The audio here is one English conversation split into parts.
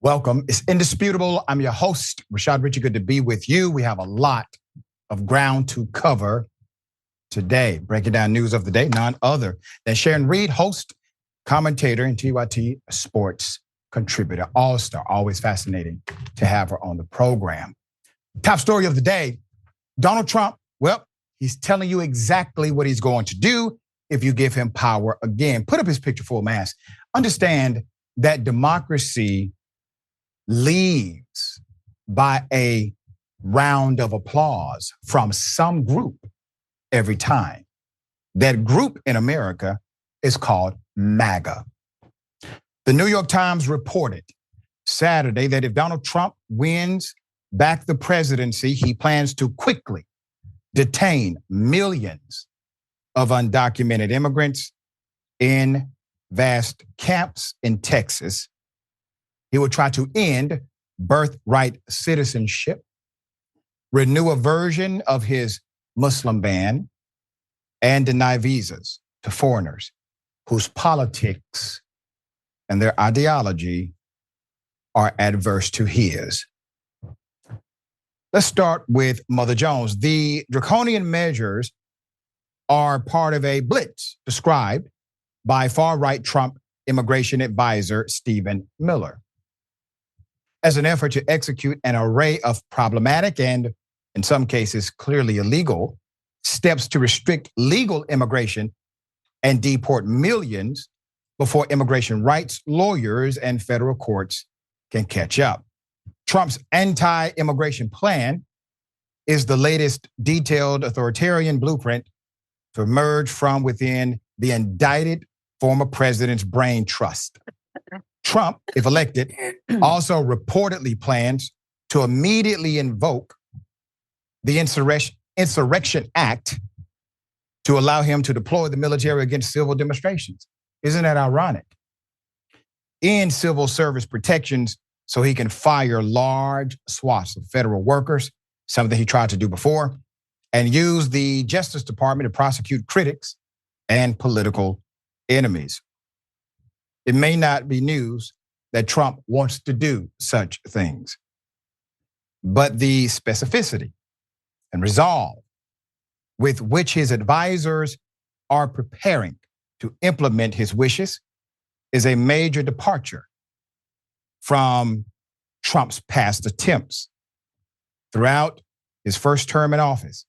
Welcome. It's indisputable. I'm your host, Rashad. Richey, good to be with you. We have a lot of ground to cover today. Breaking down news of the day, none other than Sharon Reed, host, commentator, and TYT sports contributor, all-star. Always fascinating to have her on the program. Top story of the day, Donald Trump, well, he's telling you exactly what he's going to do if you give him power again. Put up his picture full mass. Understand that democracy leads by a round of applause from some group every time. That group in America is called MAGA. The New York Times reported Saturday that if Donald Trump wins back the presidency, he plans to quickly detain millions of undocumented immigrants in vast camps in Texas. He will try to end birthright citizenship, renew a version of his Muslim ban, and deny visas to foreigners whose politics and their ideology are adverse to his. Let's start with Mother Jones. The draconian measures are part of a blitz described by far-right Trump immigration advisor Stephen Miller as an effort to execute an array of problematic and, in some cases, clearly illegal steps to restrict legal immigration and deport millions before immigration rights lawyers and federal courts can catch up. Trump's anti-immigration plan is the latest detailed authoritarian blueprint to emerge from within the indicted former president's brain trust. Trump, if elected, also reportedly plans to immediately invoke the Insurrection Act to allow him to deploy the military against civil demonstrations. Isn't that ironic? End civil service protections so he can fire large swaths of federal workers, something he tried to do before, and use the Justice Department to prosecute critics and political enemies. It may not be news that Trump wants to do such things, but the specificity and resolve with which his advisors are preparing to implement his wishes is a major departure from Trump's past attempts. Throughout his first term in office,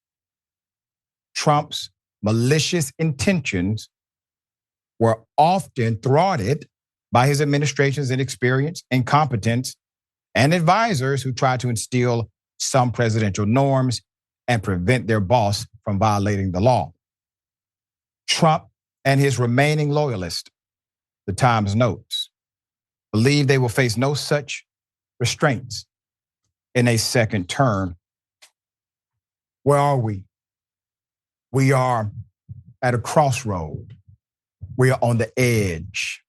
Trump's malicious intentions were often thwarted by his administration's inexperience, incompetence, and advisors who tried to instill some presidential norms and prevent their boss from violating the law. Trump and his remaining loyalists, the Times notes, believe they will face no such restraints in a second term. Where are we? We are at a crossroad. We are on the edge.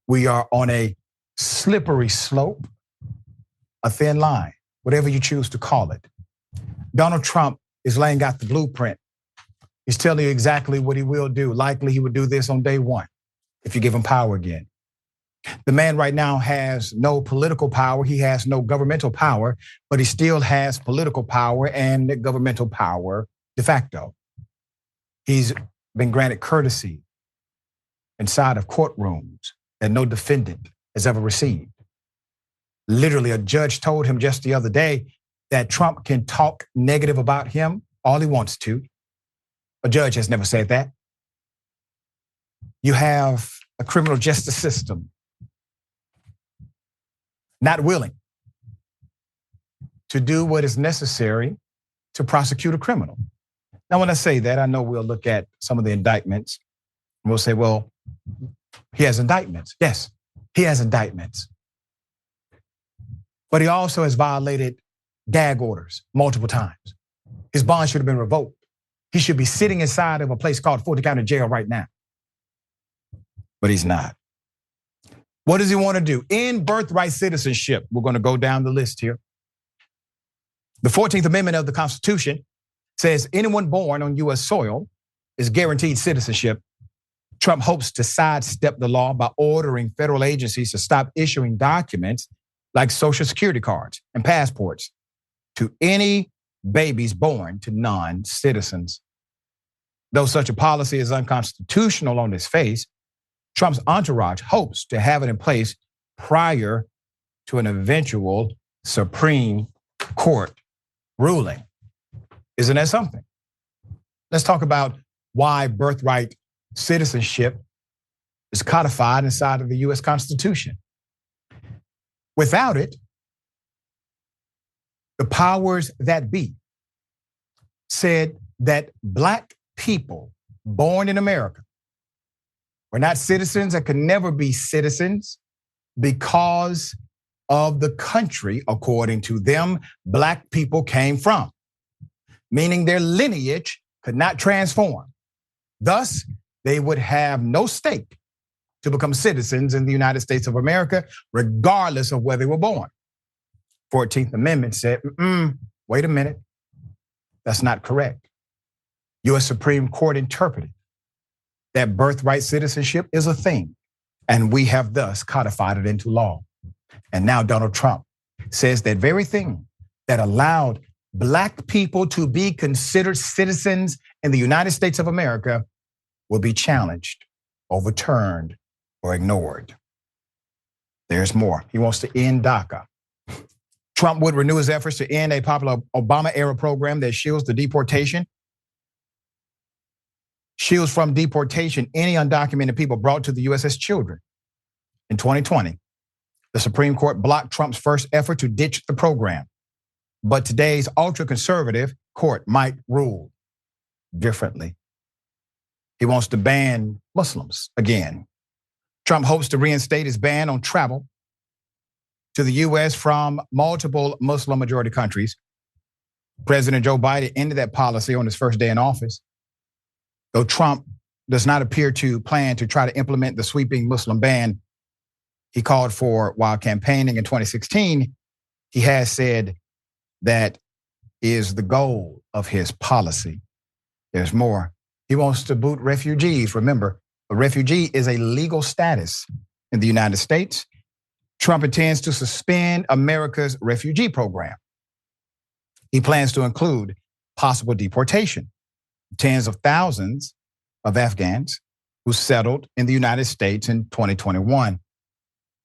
We are on a slippery slope, a thin line, whatever you choose to call it. Donald Trump is laying out the blueprint. He's telling you exactly what he will do. Likely he would do this on day one if you give him power again. The man right now has no political power. He has no governmental power, but he still has political power and governmental power de facto. He's been granted courtesy inside of courtrooms that no defendant has ever received. Literally, a judge told him just the other day that Trump can talk negative about him all he wants to. A judge has never said that. You have a criminal justice system not willing to do what is necessary to prosecute a criminal. Now, when I say that, I know we'll look at some of the indictments and we'll say, well, he has indictments. Yes, he has indictments. But he also has violated gag orders multiple times. His bond should have been revoked. He should be sitting inside of a place called Fulton County Jail right now. But he's not. What does he want to do? End birthright citizenship. We're going to go down the list here. The 14th Amendment of the Constitution says anyone born on US soil is guaranteed citizenship Trump hopes to sidestep the law by ordering federal agencies to stop issuing documents like Social Security cards and passports to any babies born to non-citizens. Though such a policy is unconstitutional on its face, Trump's entourage hopes to have it in place prior to an eventual Supreme Court ruling. Isn't that something? Let's talk about why birthright citizenship is codified inside of the US Constitution. Without it, the powers that be said that Black people born in America were not citizens and could never be citizens because of the country, according to them, Black people came from, meaning their lineage could not transform. Thus, they would have no stake to become citizens in the United States of America, regardless of where they were born. 14th Amendment said, wait a minute, that's not correct. US Supreme Court interpreted that birthright citizenship is a thing, and we have thus codified it into law. And now Donald Trump says that very thing that allowed Black people to be considered citizens in the United States of America will be challenged, overturned, or ignored. There's more. He wants to end DACA. Trump would renew his efforts to end a popular Obama-era program that shields from deportation any undocumented people brought to the US as children. In 2020, the Supreme Court blocked Trump's first effort to ditch the program. But today's ultra-conservative court might rule differently. He wants to ban Muslims again. Trump hopes to reinstate his ban on travel to the US from multiple Muslim-majority countries. President Joe Biden ended that policy on his first day in office. Though Trump does not appear to plan to try to implement the sweeping Muslim ban he called for while campaigning in 2016, he has said that is the goal of his policy. There's more. He wants to boot refugees. Remember, a refugee is a legal status in the United States. Trump intends to suspend America's refugee program. He plans to include possible deportation. Tens of thousands of Afghans who settled in the United States in 2021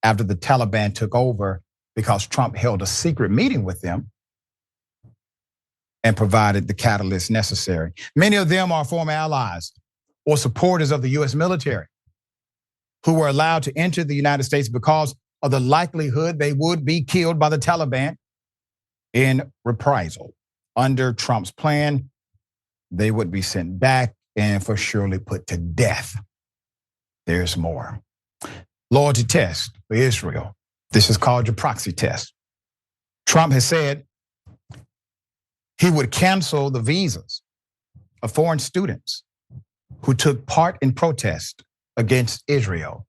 after the Taliban took over because Trump held a secret meeting with them and provided the catalyst necessary. Many of them are former allies or supporters of the US military who were allowed to enter the United States because of the likelihood they would be killed by the Taliban in reprisal. Under Trump's plan, they would be sent back and for surely put to death. There's more. Loyalty test for Israel. This is called your proxy test. Trump has said he would cancel the visas of foreign students who took part in protest against Israel.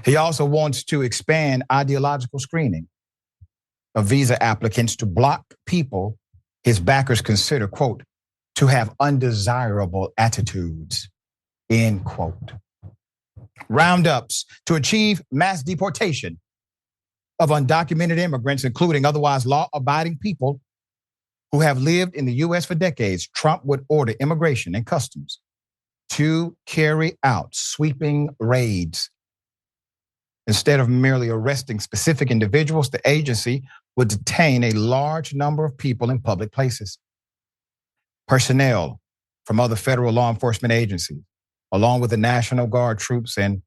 He also wants to expand ideological screening of visa applicants to block people his backers consider, quote, to have undesirable attitudes, end quote. Roundups to achieve mass deportation of undocumented immigrants, including otherwise law-abiding people who have lived in the US for decades. Trump would order immigration and customs to carry out sweeping raids. Instead of merely arresting specific individuals, the agency would detain a large number of people in public places. Personnel from other federal law enforcement agencies, along with the National Guard troops and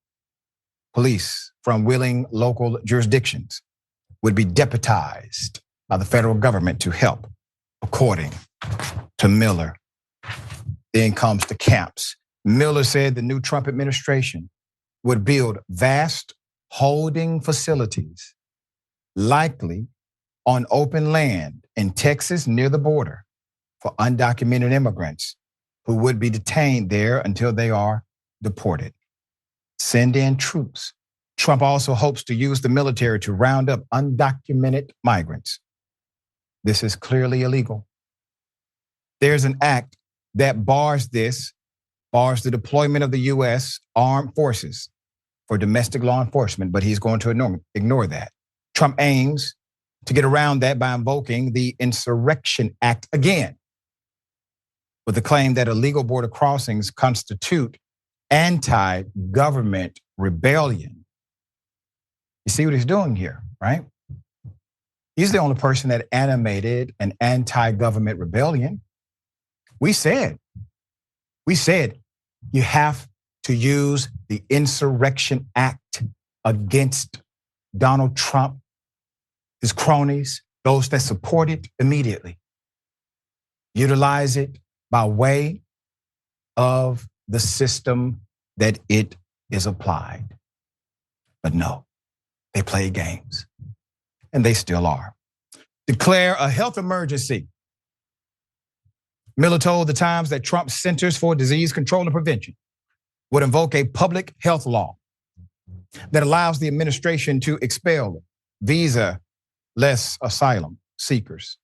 police from willing local jurisdictions, would be deputized by the federal government to help, according to Miller. Then comes the camps. Miller said the new Trump administration would build vast holding facilities, likely on open land in Texas near the border, for undocumented immigrants who would be detained there until they are deported. Send in troops. Trump also hopes to use the military to round up undocumented migrants. This is clearly illegal. There's an act that bars this bars the deployment of the U.S. armed forces for domestic law enforcement, but he's going to ignore that. Trump aims to get around that by invoking the Insurrection Act again, with the claim that illegal border crossings constitute anti-government rebellion. You see what he's doing here, right? He's the only person that animated an anti-government rebellion. We said you have to use the Insurrection Act against Donald Trump, his cronies, those that support it immediately. Utilize it by way of the system that it is applied. But no, they play games, and they still are. Declare a health emergency. Miller told the Times that Trump's Centers for Disease Control and Prevention would invoke a public health law that allows the administration to expel visa-less asylum seekers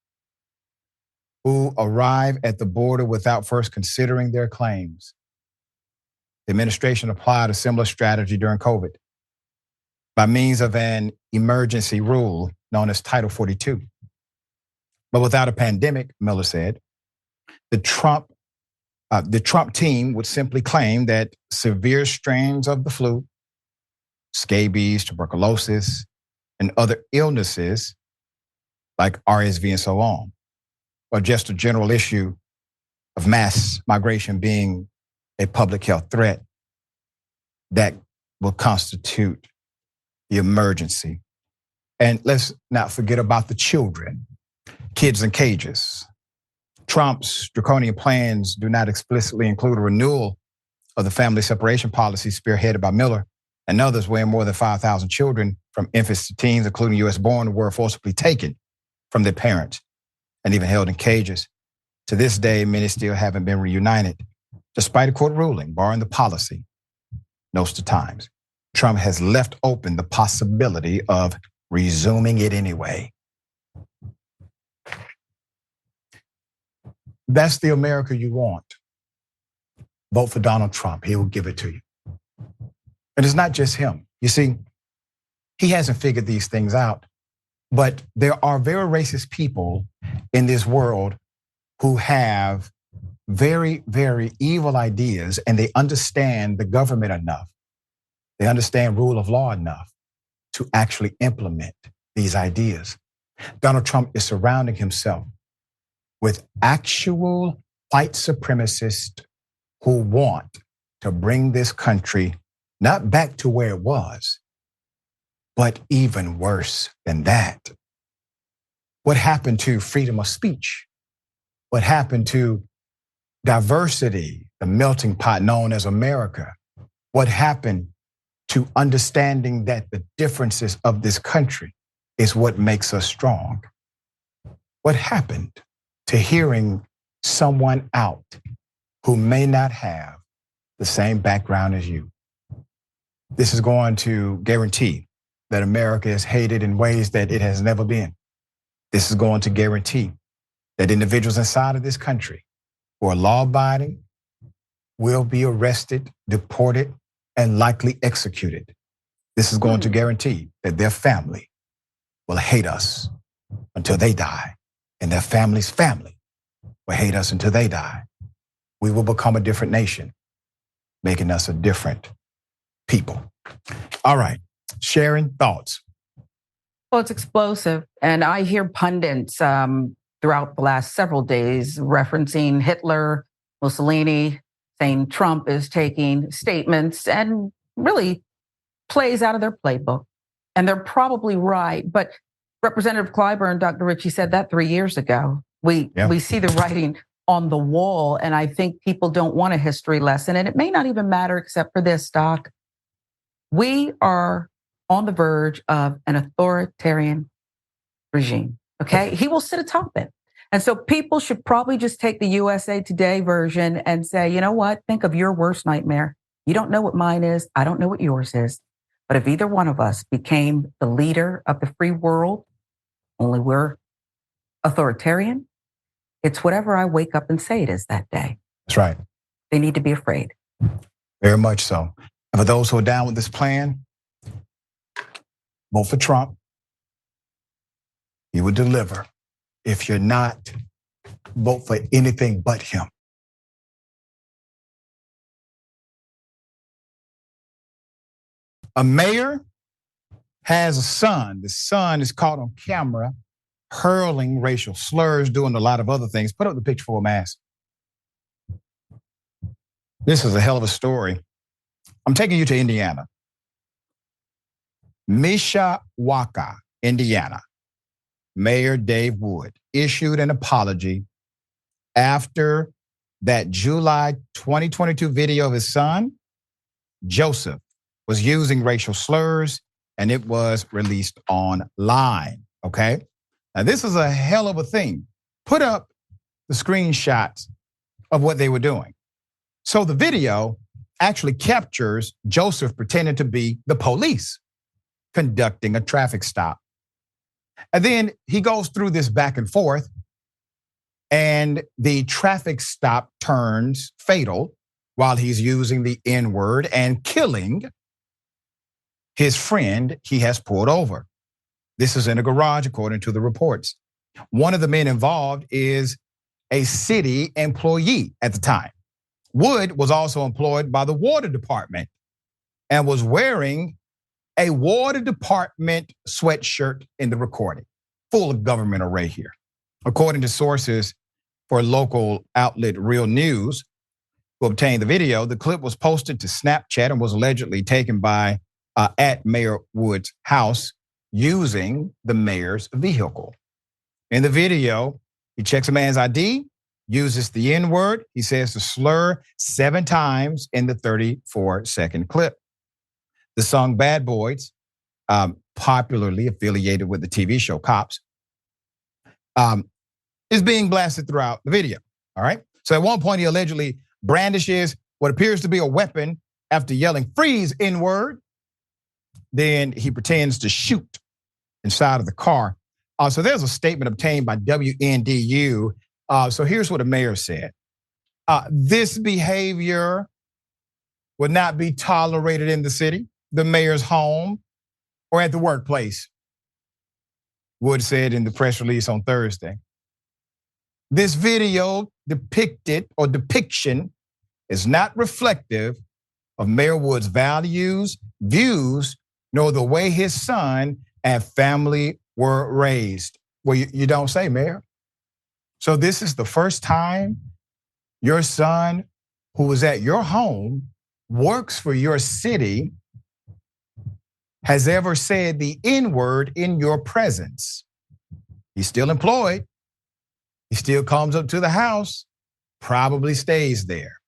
who arrive at the border without first considering their claims. The administration applied a similar strategy during COVID by means of an emergency rule known as Title 42. But without a pandemic, Miller said, the Trump team would simply claim that severe strains of the flu, scabies, tuberculosis, and other illnesses like RSV and so on, or just a general issue of mass migration being a public health threat that will constitute the emergency. And let's not forget about the children, kids in cages. Trump's draconian plans do not explicitly include a renewal of the family separation policy spearheaded by Miller and others, where more than 5,000 children from infants to teens, including US-born, were forcibly taken from their parents and even held in cages. To this day, many still haven't been reunited, despite a court ruling barring the policy. Notes to Times. Trump has left open the possibility of resuming it anyway. That's the America you want. Vote for Donald Trump. He will give it to you. And it's not just him. You see, he hasn't figured these things out, but there are very racist people in this world who have very, very evil ideas, and they understand the government enough. They understand rule of law enough to actually implement these ideas. Donald Trump is surrounding himself with actual white supremacists who want to bring this country not back to where it was, but even worse than that. What happened to freedom of speech? What happened to diversity, the melting pot known as America? What happened to understanding that the differences of this country is what makes us strong? What happened to hearing someone out who may not have the same background as you? This is going to guarantee that America is hated in ways that it has never been. This is going to guarantee that individuals inside of this country who are law-abiding will be arrested, deported, and likely executed. This is going to guarantee that their family will hate us until they die, and their family's family will hate us until they die. We will become a different nation, making us a different people. All right, Sharon, thoughts? Well, it's explosive. And I hear pundits throughout the last several days referencing Hitler, Mussolini, saying Trump is taking statements and really plays out of their playbook. And they're probably right. But Representative Clyburn, Dr. Richey said that 3 years ago. We see the writing on the wall. And I think people don't want a history lesson. And it may not even matter except for this, Doc. We are on the verge of an authoritarian regime, okay? He will sit atop it. And so people should probably just take the USA Today version and say, you know what? Think of your worst nightmare. You don't know what mine is. I don't know what yours is. But if either one of us became the leader of the free world, only we're authoritarian, it's whatever I wake up and say it is that day. That's right. They need to be afraid. Very much so. And for those who are down with this plan, vote for Trump. He would deliver. If you're not, vote for anything but him. A mayor has a son. The son is caught on camera hurling racial slurs, doing a lot of other things. Put up the picture for Mass. This is a hell of a story. I'm taking you to Indiana. Mishawaka, Indiana. Mayor Dave Wood issued an apology after that July 2022 video of his son, Joseph, was using racial slurs, and it was released online, okay? Now, this is a hell of a thing. Put up the screenshots of what they were doing. So the video actually captures Joseph pretending to be the police conducting a traffic stop. And then he goes through this back and forth, and the traffic stop turns fatal while he's using the N-word and killing his friend he has pulled over. This is in a garage, according to the reports. One of the men involved is a city employee at the time. Wood was also employed by the water department and was wearing a water department sweatshirt in the recording. Full of government array here. According to sources for local outlet Real News, who obtained the video, the clip was posted to Snapchat and was allegedly taken by at Mayor Wood's house using the mayor's vehicle. In the video, he checks a man's ID, uses the N-word. He says the slur 7 times in the 34-second clip. The song Bad Boys, popularly affiliated with the TV show Cops, is being blasted throughout the video, all right? So at one point, he allegedly brandishes what appears to be a weapon after yelling, "Freeze, N-word." Then he pretends to shoot inside of the car. So there's a statement obtained by WNDU. So here's what the mayor said. This behavior would not be tolerated in the city, the mayor's home, or at the workplace, Wood said in the press release on Thursday. This video depiction is not reflective of Mayor Wood's values, views, nor the way his son and family were raised. Well, you don't say, Mayor. So this is the first time your son, who was at your home, works for your city, has ever said the N-word in your presence. He's still employed. He still comes up to the house, probably stays there.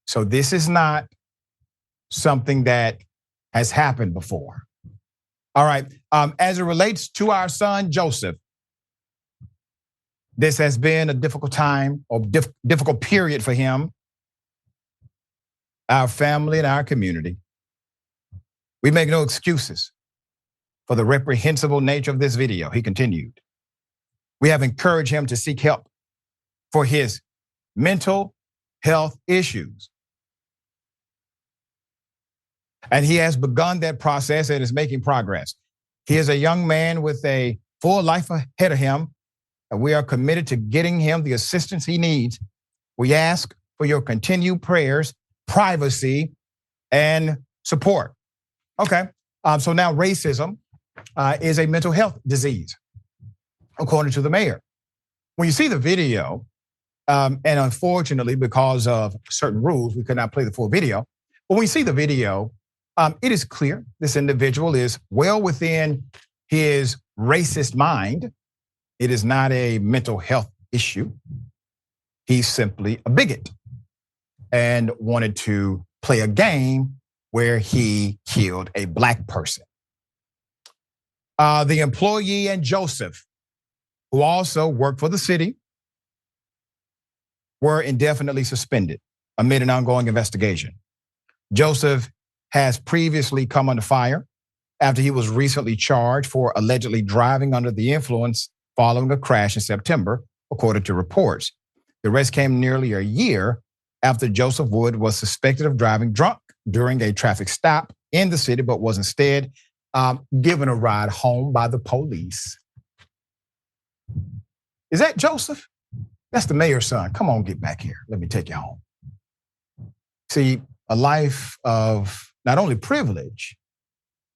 So this is not something that has happened before. All right, as it relates to our son, Joseph, this has been a difficult time or difficult period for him, our family, and our community. We make no excuses for the reprehensible nature of this video, he continued. We have encouraged him to seek help for his mental health issues. And he has begun that process and is making progress. He is a young man with a full life ahead of him, and we are committed to getting him the assistance he needs. We ask for your continued prayers, privacy, and support. Okay, so now racism is a mental health disease, according to the mayor. When you see the video, and unfortunately, because of certain rules, we could not play the full video. But when you see the video, it is clear this individual is well within his racist mind. It is not a mental health issue. He's simply a bigot and wanted to play a game where he killed a black person. The employee and Joseph, who also worked for the city, were indefinitely suspended amid an ongoing investigation. Joseph has previously come under fire after he was recently charged for allegedly driving under the influence following a crash in September, according to reports. The arrest came nearly a year after Joseph Wood was suspected of driving drunk during a traffic stop in the city, but was instead given a ride home by the police. Is that Joseph? That's the mayor's son. Come on, get back here. Let me take you home. See, a life of not only privilege,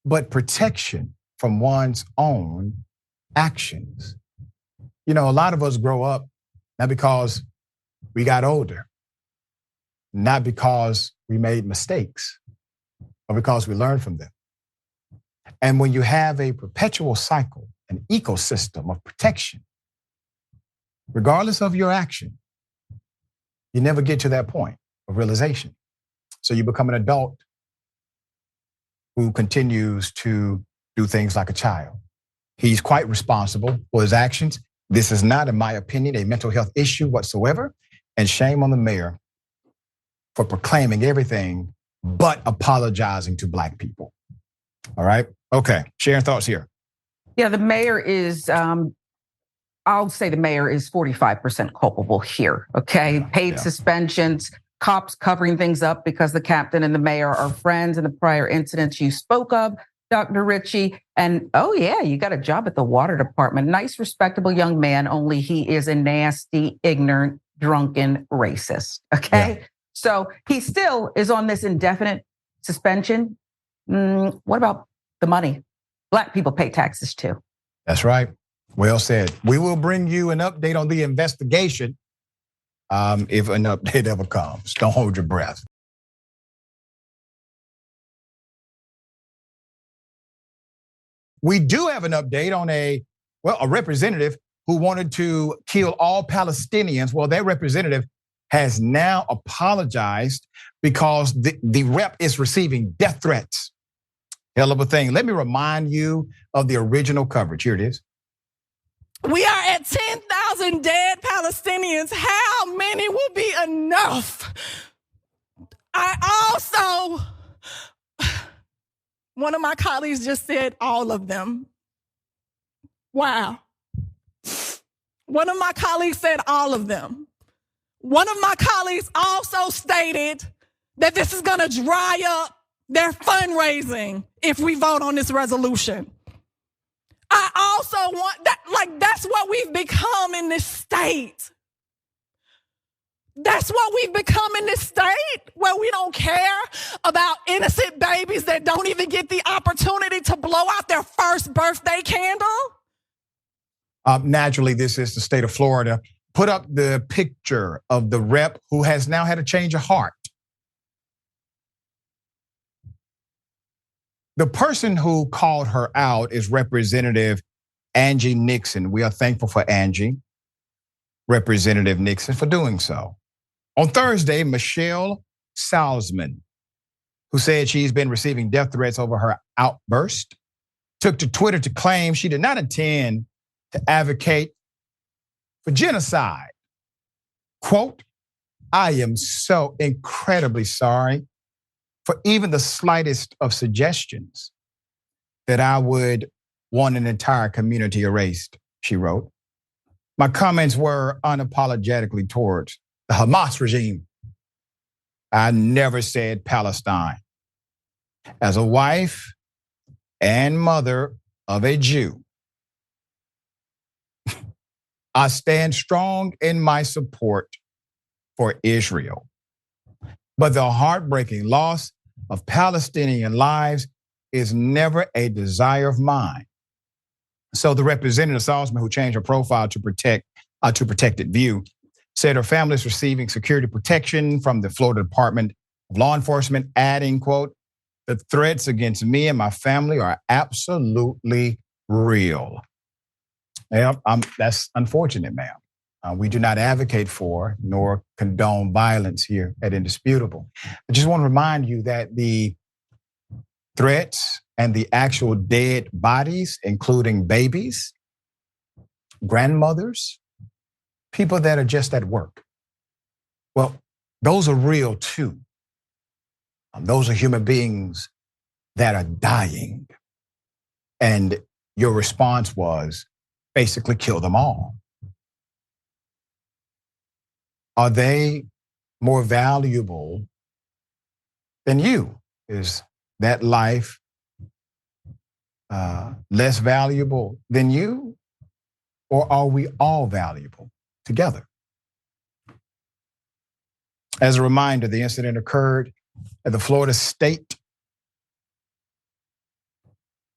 but protection from one's own actions. You know, a lot of us grow up not because we got older, not because we made mistakes, but because we learned from them. And when you have a perpetual cycle, an ecosystem of protection, regardless of your action, you never get to that point of realization. So you become an adult who continues to do things like a child. He's quite responsible for his actions. This is not, in my opinion, a mental health issue whatsoever. And shame on the mayor for proclaiming everything but apologizing to Black people. All right? Okay, Sharon, thoughts here. Yeah, the mayor is, I'll say the mayor is 45% culpable here, okay? Paid suspensions, cops covering things up because the captain and the mayor are friends in the prior incidents you spoke of, Dr. Richey. And oh yeah, you got a job at the water department. Nice, respectable young man, only he is a nasty, ignorant, drunken racist, okay? Yeah. So he still is on this indefinite suspension. What about the money? Black people pay taxes too. That's right. Well said. We will bring you an update on the investigation if an update ever comes. Don't hold your breath. We do have an update on a representative who wanted to kill all Palestinians. Well, that representative has now apologized because the rep is receiving death threats. Hell of a thing. Let me remind you of the original coverage. Here it is. We are at 10,000 dead Palestinians. How many will be enough? One of my colleagues just said all of them. Wow. One of my colleagues said all of them. One of my colleagues also stated that this is going to dry up their fundraising if we vote on this resolution. I also want that, that's what we've become in this state. That's what we've become in this state, where we don't care about innocent babies that don't even get the opportunity to blow out their first birthday candle. Naturally, this is the state of Florida. Put up the picture of the rep who has now had a change of heart. The person who called her out is Representative Angie Nixon. We are thankful for Angie, Representative Nixon, for doing so. On Thursday, Michelle Salzman, who said she's been receiving death threats over her outburst, took to Twitter to claim she did not intend to advocate for genocide. Quote, "I am so incredibly sorry for even the slightest of suggestions that I would want an entire community erased," she wrote. "My comments were unapologetically towards the Hamas regime. I never said Palestine. As a wife and mother of a Jew, I stand strong in my support for Israel. But the heartbreaking loss of Palestinian lives is never a desire of mine." So the Representative Salzman, who changed her profile to protected view, said her family is receiving security protection from the Florida Department of Law Enforcement, adding, quote, "The threats against me and my family are absolutely real." Yeah, that's unfortunate, ma'am. We do not advocate for nor condone violence here at Indisputable. I just want to remind you that the threats and the actual dead bodies, including babies, grandmothers, people that are just at work, well, those are real too. Those are human beings that are dying. And your response was basically kill them all. Are they more valuable than you? Is that life less valuable than you? Or are we all valuable together? As a reminder, the incident occurred at the Florida State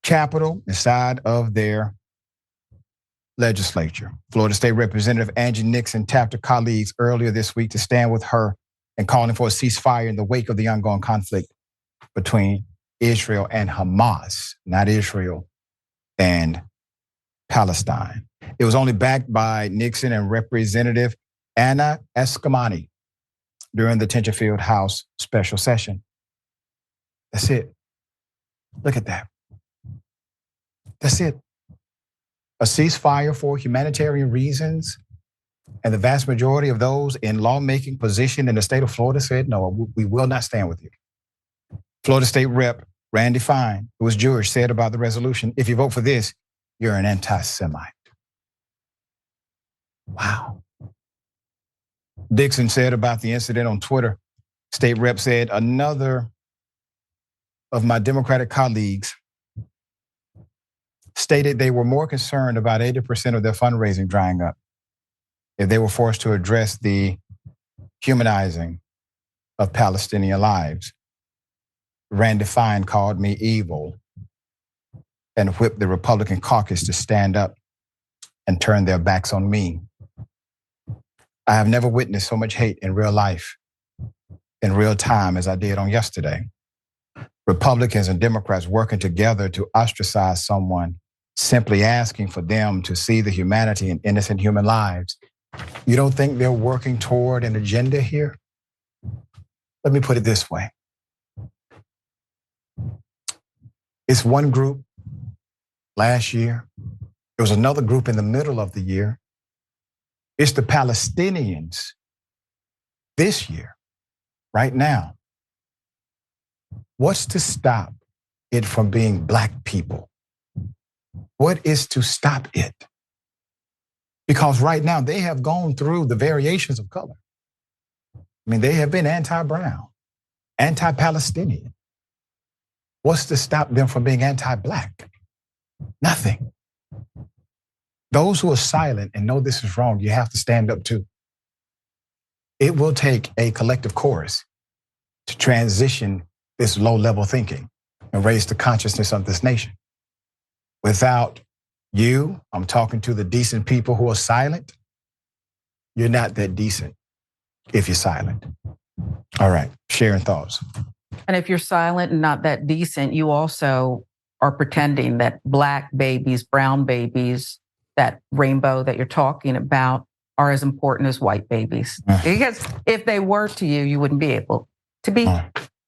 Capitol inside of their legislature. Florida State Representative Angie Nixon tapped her colleagues earlier this week to stand with her and calling for a ceasefire in the wake of the ongoing conflict between Israel and Hamas, not Israel and Palestine. It was only backed by Nixon and Representative Anna Eskamani during the Tenterfield House special session. That's it. Look at that. That's it. A ceasefire for humanitarian reasons. And the vast majority of those in lawmaking position in the state of Florida said, no, we will not stand with you. Florida State Rep Randy Fine, who was Jewish, said about the resolution, if you vote for this, you're an anti-Semite. Wow. Dixon said about the incident on Twitter, State Rep said, another of my Democratic colleagues stated they were more concerned about 80% of their fundraising drying up if they were forced to address the humanizing of Palestinian lives. Randy Fine called me evil and whipped the Republican caucus to stand up and turn their backs on me. I have never witnessed so much hate in real life, in real time, as I did on yesterday. Republicans and Democrats working together to ostracize someone, simply asking for them to see the humanity in innocent human lives. You don't think they're working toward an agenda here? Let me put it this way. It's one group last year. There was another group in the middle of the year. It's the Palestinians this year, right now. What's to stop it from being Black people? What is to stop it? Because right now they have gone through the variations of color. I mean, they have been anti-brown, anti-Palestinian. What's to stop them from being anti-Black? Nothing. Those who are silent and know this is wrong, you have to stand up too. It will take a collective chorus to transition this low-level thinking and raise the consciousness of this nation. Without you, I'm talking to the decent people who are silent, you're not that decent if you're silent. All right, Sharon, thoughts. And if you're silent and not that decent, you also are pretending that Black babies, brown babies, that rainbow that you're talking about are as important as white babies. Because if they were to you, you wouldn't be able to be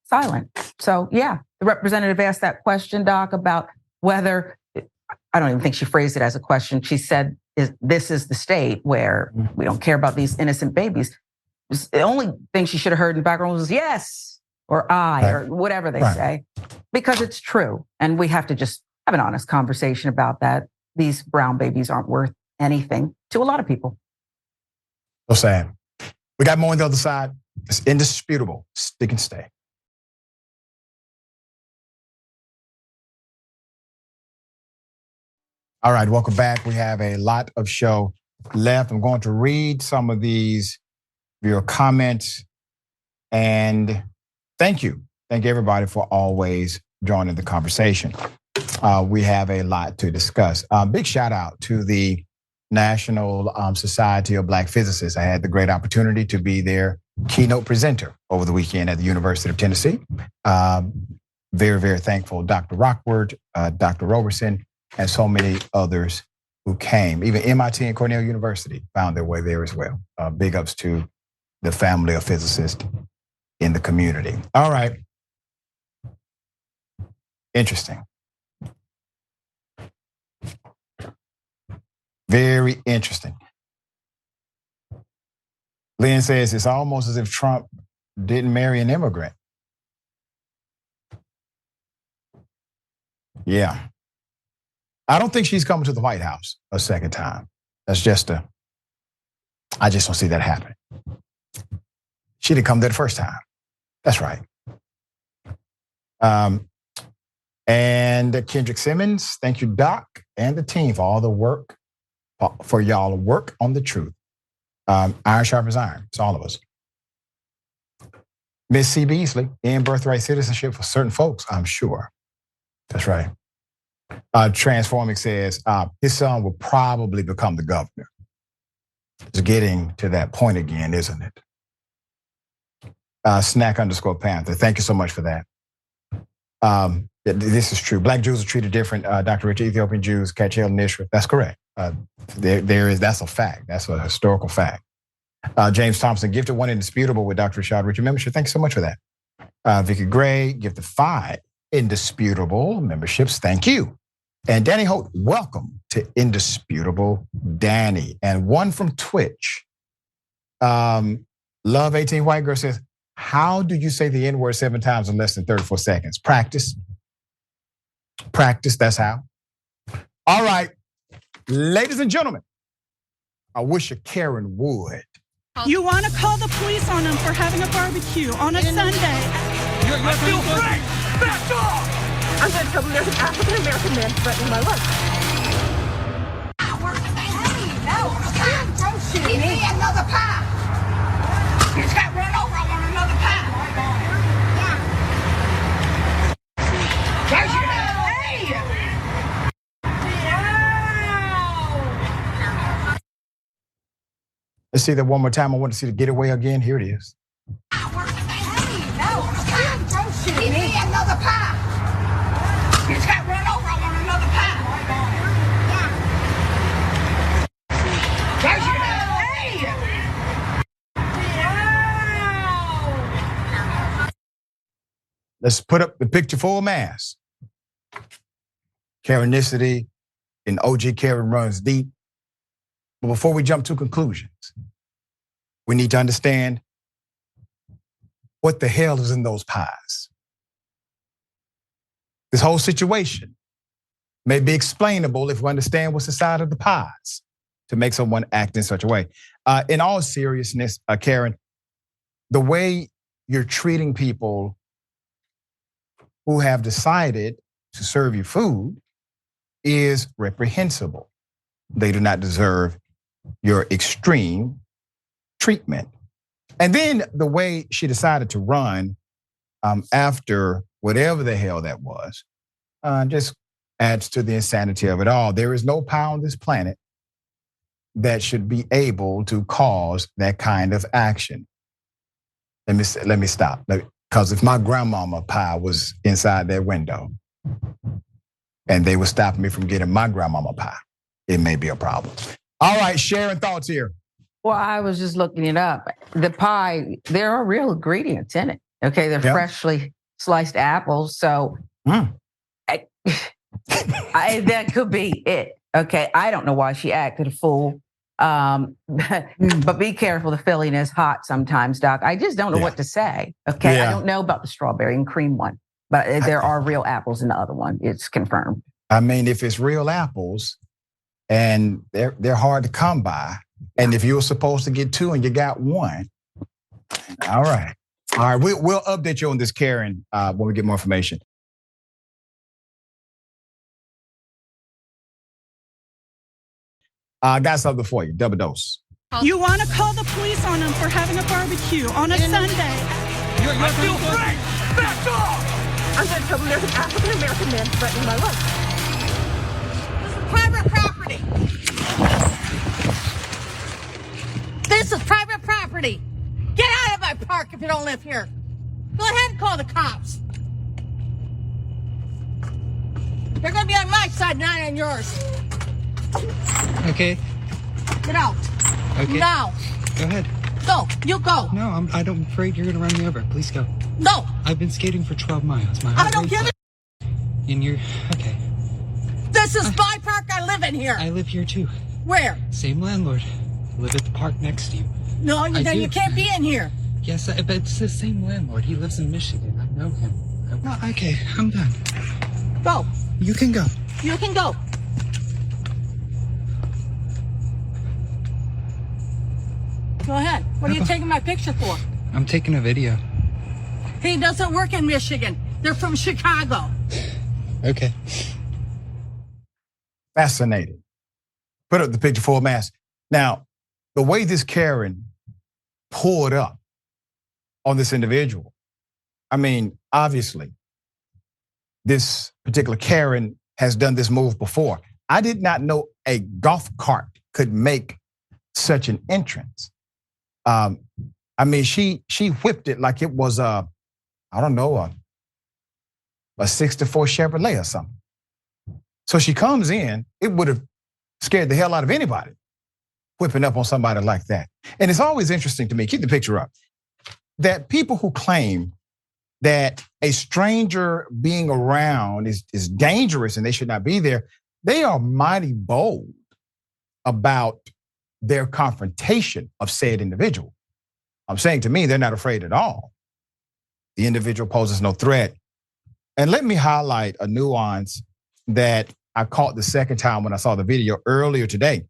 silent. So yeah, the representative asked that question, Doc, about whether, I don't even think she phrased it as a question. She said, this is the state where we don't care about these innocent babies. The only thing she should have heard in the background was yes, or I, or whatever they say, because it's true. And we have to just have an honest conversation about that. These brown babies aren't worth anything to a lot of people. So sad. We got more on the other side. It's indisputable. Stick and stay. All right, welcome back. We have a lot of show left. I'm going to read some of these, your comments, and thank you. Thank everybody for always joining the conversation. We have a lot to discuss. Big shout out to the National Society of Black Physicists. I had the great opportunity to be their keynote presenter over the weekend at the University of Tennessee. Very, very thankful. Dr. Rockford, Dr. Roberson, and so many others who came. Even MIT and Cornell University found their way there as well. Big ups to the family of physicists in the community. All right. Interesting. Very interesting. Lynn says it's almost as if Trump didn't marry an immigrant. Yeah. I don't think she's coming to the White House a second time. I just don't see that happening. She didn't come there the first time. That's right. And Kendrick Simmons, thank you, Doc, and the team for all the work, for y'all work on the truth. Iron sharpens iron. It's all of us. Miss C. Beasley, in birthright citizenship for certain folks, I'm sure. That's right. Transforming says his son will probably become the governor. It's getting to that point again, isn't it? Snack_Panther, thank you so much for that. This is true. Black Jews are treated different. Dr. Richey, Ethiopian Jews, Kachel Nishra. That's correct. That's a fact. That's a historical fact. James Thompson, gifted one indisputable with Dr. Rashad Richey membership. Thanks so much for that. Vicky Gray, gifted 5 indisputable memberships. Thank you. And Danny Holt, welcome to Indisputable Danny. And one from Twitch. Love 18 White Girl says, how do you say the N-word 7 times in less than 34 seconds? Practice. Practice, that's how. All right, ladies and gentlemen, I wish a Karen would. You want to call the police on them for having a barbecue on a Sunday. I feel free! Back off! I'm going to tell them there's an African-American man threatening my life. Give me another pie. You just got run over. I want another pie. Hey! Let's see that one more time. I want to see the getaway again. Here it is. Give me another pie. You just got run over. I want another pie. Let's put up the picture full mass. Karenicity and OG Karen runs deep. But before we jump to conclusions, we need to understand what the hell is in those pies. This whole situation may be explainable if we understand what's inside of the pies to make someone act in such a way. In all seriousness, Karen, the way you're treating people who have decided to serve you food is reprehensible. They do not deserve your extreme treatment. And then the way she decided to run after whatever the hell that was just adds to the insanity of it all. There is no power on this planet that should be able to cause that kind of action. Let me stop. Because if my grandmama pie was inside that window and they were stopping me from getting my grandmama pie, it may be a problem. All right, Sharon, thoughts here. Well, I was just looking it up. The pie, there are real ingredients in it. Okay, they're freshly sliced apples. So that could be it. Okay, I don't know why she acted a fool. But be careful, the filling is hot sometimes, Doc. I just don't know what to say. Okay, I don't know about the strawberry and cream one, but there are real apples in the other one. It's confirmed. I mean, if it's real apples and they're hard to come by, and if you were supposed to get 2 and you got 1, all right. We'll update you on this, Karen, when we get more information. I got something for you, double dose. You want to call the police on them for having a barbecue on a Sunday. I feel free! Back off! I'm going to tell them there's an African-American man threatening my life. Private property. This is private property. Get out of my park if you don't live here. Go ahead and call the cops. They're going to be on my side, not on yours. Okay. Get out. Okay. Now. Go ahead. Go. You go. No, I'm afraid you're gonna run me over. Please go. No. I've been skating for 12 miles. I don't give it. And you're okay. This is my park. I live in here. I live here too. Where? Same landlord. I live at the park next to you. No, then you can't be in here. Yes, but it's the same landlord. He lives in Michigan. I know him. Okay, I'm done. Go. You can go. You can go. Go ahead. What are you taking my picture for? I'm taking a video. He doesn't work in Michigan. They're from Chicago. Okay. Fascinating. Put up the picture full mask. Now, the way this Karen pulled up on this individual, I mean, obviously, this particular Karen has done this move before. I did not know a golf cart could make such an entrance. I mean, she whipped it like it was a 64 Chevrolet or something. So she comes in, it would have scared the hell out of anybody whipping up on somebody like that. And it's always interesting to me, keep the picture up, that people who claim that a stranger being around is dangerous and they should not be there, they are mighty bold about their confrontation of said individual. I'm saying to me, they're not afraid at all. The individual poses no threat. And let me highlight a nuance that I caught the second time when I saw the video earlier today.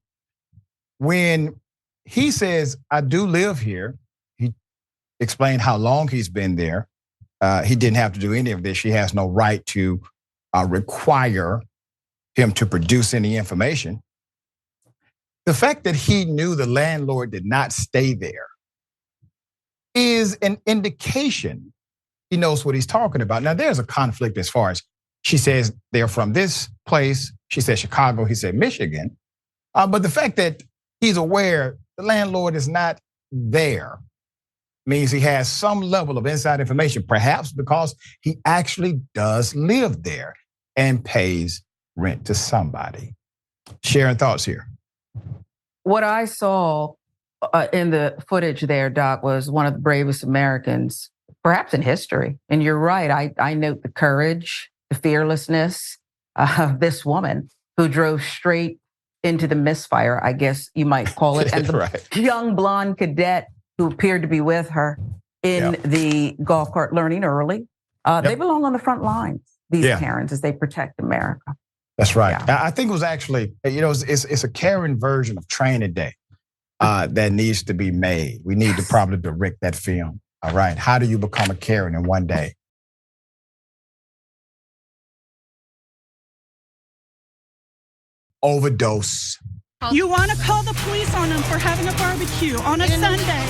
When he says, I do live here, he explained how long he's been there. He didn't have to do any of this. She has no right to require him to produce any information. The fact that he knew the landlord did not stay there is an indication he knows what he's talking about. Now, there's a conflict as far as she says they're from this place. She said Chicago, he said Michigan. But the fact that he's aware the landlord is not there means he has some level of inside information, perhaps because he actually does live there and pays rent to somebody. Sharon, thoughts here? What I saw in the footage there, Doc, was one of the bravest Americans, perhaps in history. And you're right, I note the courage, the fearlessness of this woman who drove straight into the misfire, I guess you might call it, and the right. young blonde cadet who appeared to be with her in the golf cart learning early. They belong on the front lines, these Karens, as they protect America. That's right. Yeah. I think it was actually, it's a Karen version of Training Day that needs to be made. We need to probably direct that film. All right. How do you become a Karen in one day? Overdose. You want to call the police on them for having a barbecue on a Sunday.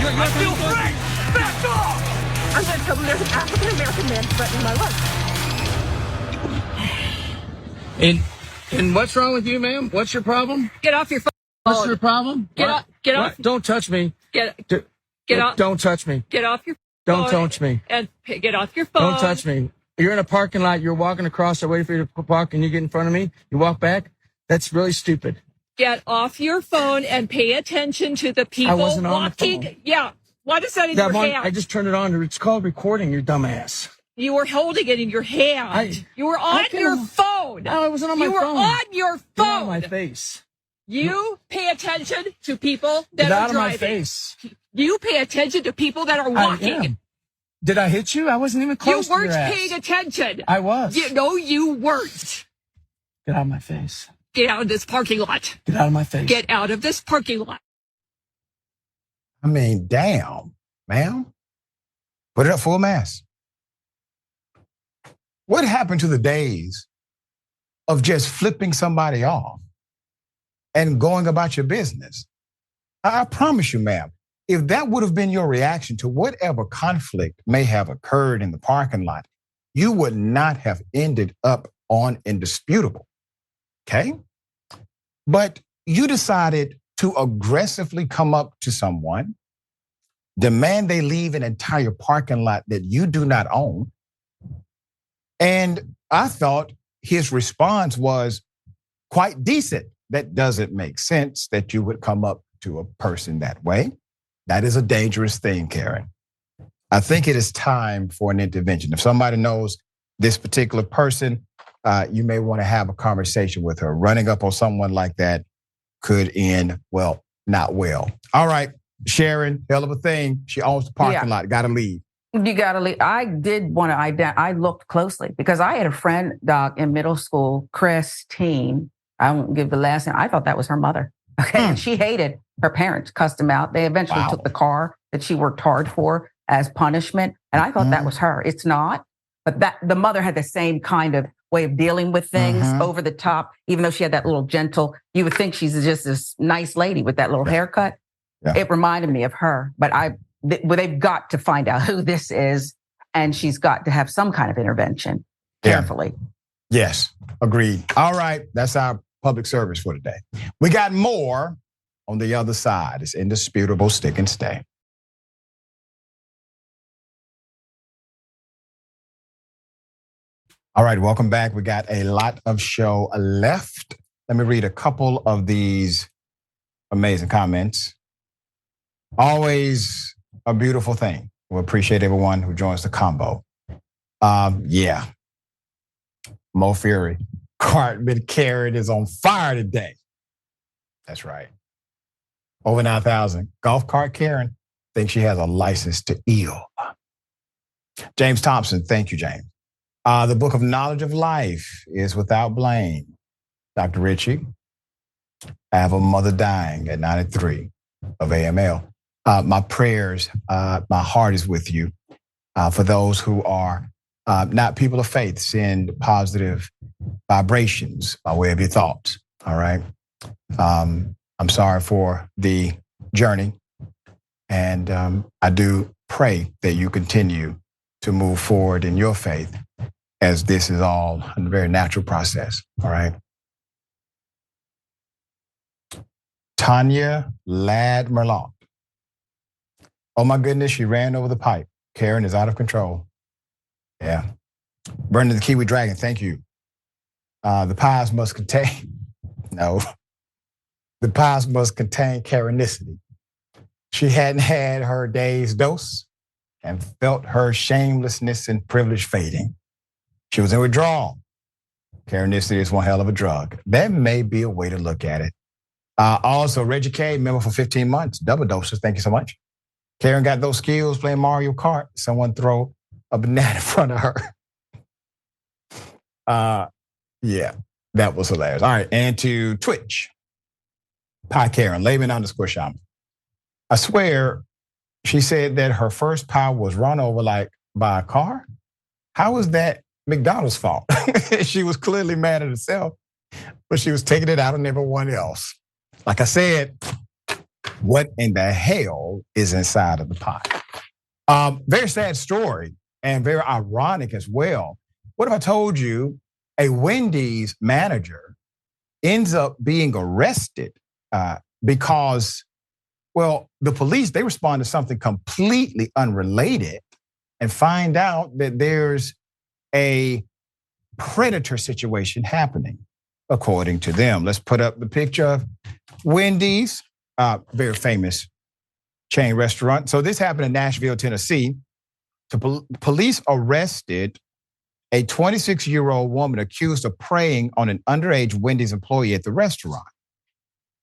I feel free! Back off! I'm going to tell them there's an African-American man threatening my life. And what's wrong with you, ma'am? What's your problem? Get off your phone. What's your problem? Get off. Get off. What? Don't touch me. Get off. Don't touch me. Get off your Don't phone. touch me. And get off your phone. Don't touch me. You're in a parking lot. You're walking across. They're waiting for you to park, and you get in front of me. You walk back. That's really stupid. Get off your phone and pay attention to the people wasn't on the walking. phone. Yeah. What is that in your hand? I just turned it on. It's called recording, you dumbass. You were holding it in your hand. You were on your phone. No, I wasn't on my phone. You were on your phone. Get out of my face. You pay attention to people that Get are out of driving. my face. You pay attention to people that are walking. I am. Did I hit you? I wasn't even close You to your weren't ass. paying attention. I was. No, you weren't. Get out of my face. Get out of this parking lot. Get out of my face. Get out of this parking lot. I mean, damn, ma'am. Put it up full mass. What happened to the days of just flipping somebody off and going about your business? I promise you, ma'am, if that would have been your reaction to whatever conflict may have occurred in the parking lot, you would not have ended up on indisputable, okay? But you decided to aggressively come up to someone, demand they leave an entire parking lot that you do not own. And I thought his response was quite decent. That doesn't make sense that you would come up to a person that way. That is a dangerous thing, Karen. I think it is time for an intervention. If somebody knows this particular person, you may want to have a conversation with her. Running up on someone like that could end, well, not well. All right, Sharon, hell of a thing. She owns the parking lot, gotta leave. You gotta leave. I did want to I looked closely because I had a friend, Doc, in middle school, Christine. I won't give the last name. I thought that was her mother. Okay. And she hated her parents, cussed them out. They eventually took the car that she worked hard for as punishment. And I thought that was her. It's not. But that the mother had the same kind of way of dealing with things, over the top, even though she had that little gentle, you would think she's just this nice lady with that little haircut. Yeah. It reminded me of her. But they've got to find out who this is, and she's got to have some kind of intervention carefully. Yes, agreed. All right, that's our public service for today. We got more on the other side. It's indisputable, stick and stay. All right, welcome back. We got a lot of show left. Let me read a couple of these amazing comments. Always a beautiful thing. We appreciate everyone who joins the combo. Yeah. Mo Fury. Cartman Karen is on fire today. That's right. Over 9,000. Golf cart Karen thinks she has a license to eel. James Thompson, thank you, James. The book of knowledge of life is without blame. Dr. Richey, I have a mother dying at 93 of AML. My prayers, my heart is with you. For those who are not people of faith, send positive vibrations by way of your thoughts, all right? I'm sorry for the journey, and I do pray that you continue to move forward in your faith, as this is all a very natural process, all right? Tanya Ladd Merlot. Oh my goodness, she ran over the pipe. Karen is out of control. Yeah. Burning the Kiwi Dragon, thank you. The pies must contain, no. The pies must contain Karenicity. She hadn't had her day's dose and felt her shamelessness and privilege fading. She was in withdrawal. Karenicity is one hell of a drug. That may be a way to look at it. Also, Reggie K, member for 15 months, double doses, thank you so much. Karen got those skills playing Mario Kart. Someone throw a banana in front of her. Yeah, that was hilarious. All right, and to Twitch, Pie Karen, Layman_Shaman. I swear, she said that her first pie was run over by a car. How was that McDonald's fault? She was clearly mad at herself, but she was taking it out on everyone else. Like I said, what in the hell is inside of the pie? Very sad story and very ironic as well. What if I told you a Wendy's manager ends up being arrested because, well, the police, they respond to something completely unrelated and find out that there's a predator situation happening, according to them. Let's put up the picture of Wendy's, very famous chain restaurant. So this happened in Nashville, Tennessee. Police arrested a 26-year-old woman accused of preying on an underage Wendy's employee at the restaurant.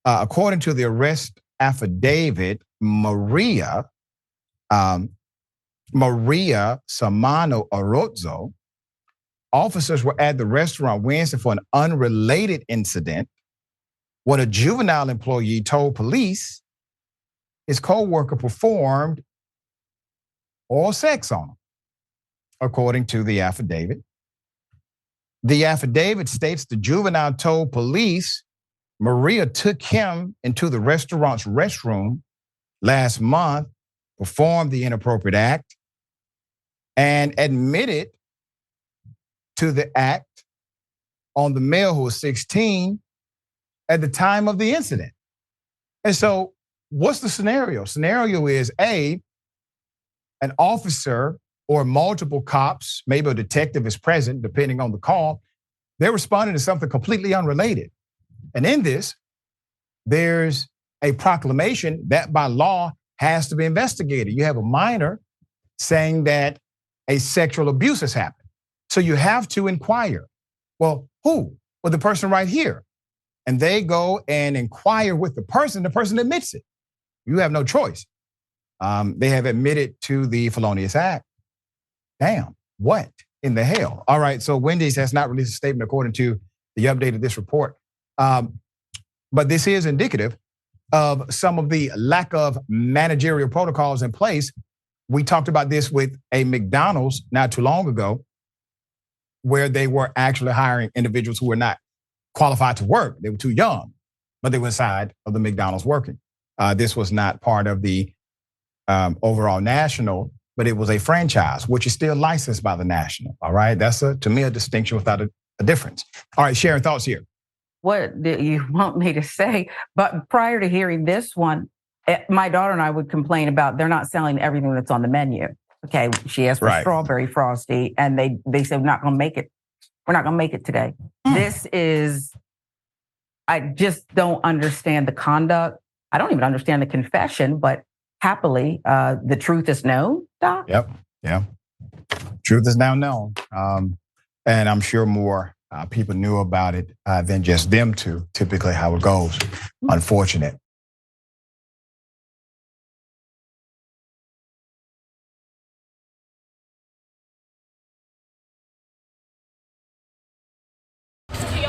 According to the arrest affidavit, Maria Samano Orozzo, officers were at the restaurant Wednesday for an unrelated incident when a juvenile employee told police his co-worker performed oral sex on him, according to the affidavit. The affidavit states the juvenile told police Maria took him into the restaurant's restroom last month, performed the inappropriate act, and admitted to the act on the male who was 16 at the time of the incident. And so what's the scenario? Scenario is an officer or multiple cops, maybe a detective is present, depending on the call. They're responding to something completely unrelated. And in this, there's a proclamation that by law has to be investigated. You have a minor saying that a sexual abuse has happened. So you have to inquire. Well, who? Well, the person right here. And they go and inquire with the person admits it. You have no choice. They have admitted to the felonious act. Damn, what in the hell? All right, so Wendy's has not released a statement according to the update of this report. But this is indicative of some of the lack of managerial protocols in place. We talked about this with a McDonald's not too long ago, where they were actually hiring individuals who were not qualified to work. They were too young, but they were inside of the McDonald's working. This was not part of the overall national, but it was a franchise, which is still licensed by the national. All right, that's to me a distinction without a difference. All right, Sharon, thoughts here. What do you want me to say? But prior to hearing this one, my daughter and I would complain about they're not selling everything that's on the menu. Okay, she asked for strawberry frosty, and they said we're not going to make it. We're not going to make it today. This is, I just don't understand the conduct. I don't even understand the confession, but happily, the truth is known, Doc. Yep, yeah. Truth is now known. And I'm sure more people knew about it than just them two, typically how it goes. Unfortunate.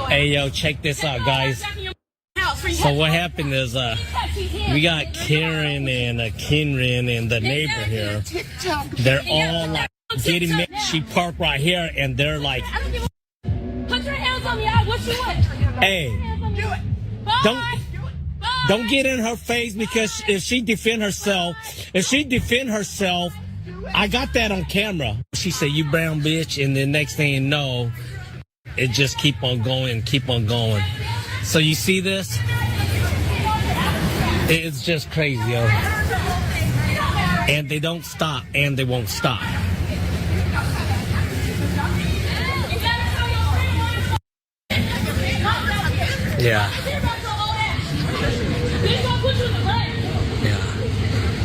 Hey, yo, check this out, guys. So what happened is we got Karen and Kenrin and the neighbor here. They're all like getting mad. She parked right here and they're like, Put your hands on me. What you want? hey, don't get in her face, because if she defend herself, I got that on camera. She said, you brown bitch, and the next thing you know, it just keep on going. So you see this? It's just crazy, yo. And they don't stop, and they won't stop. Yeah.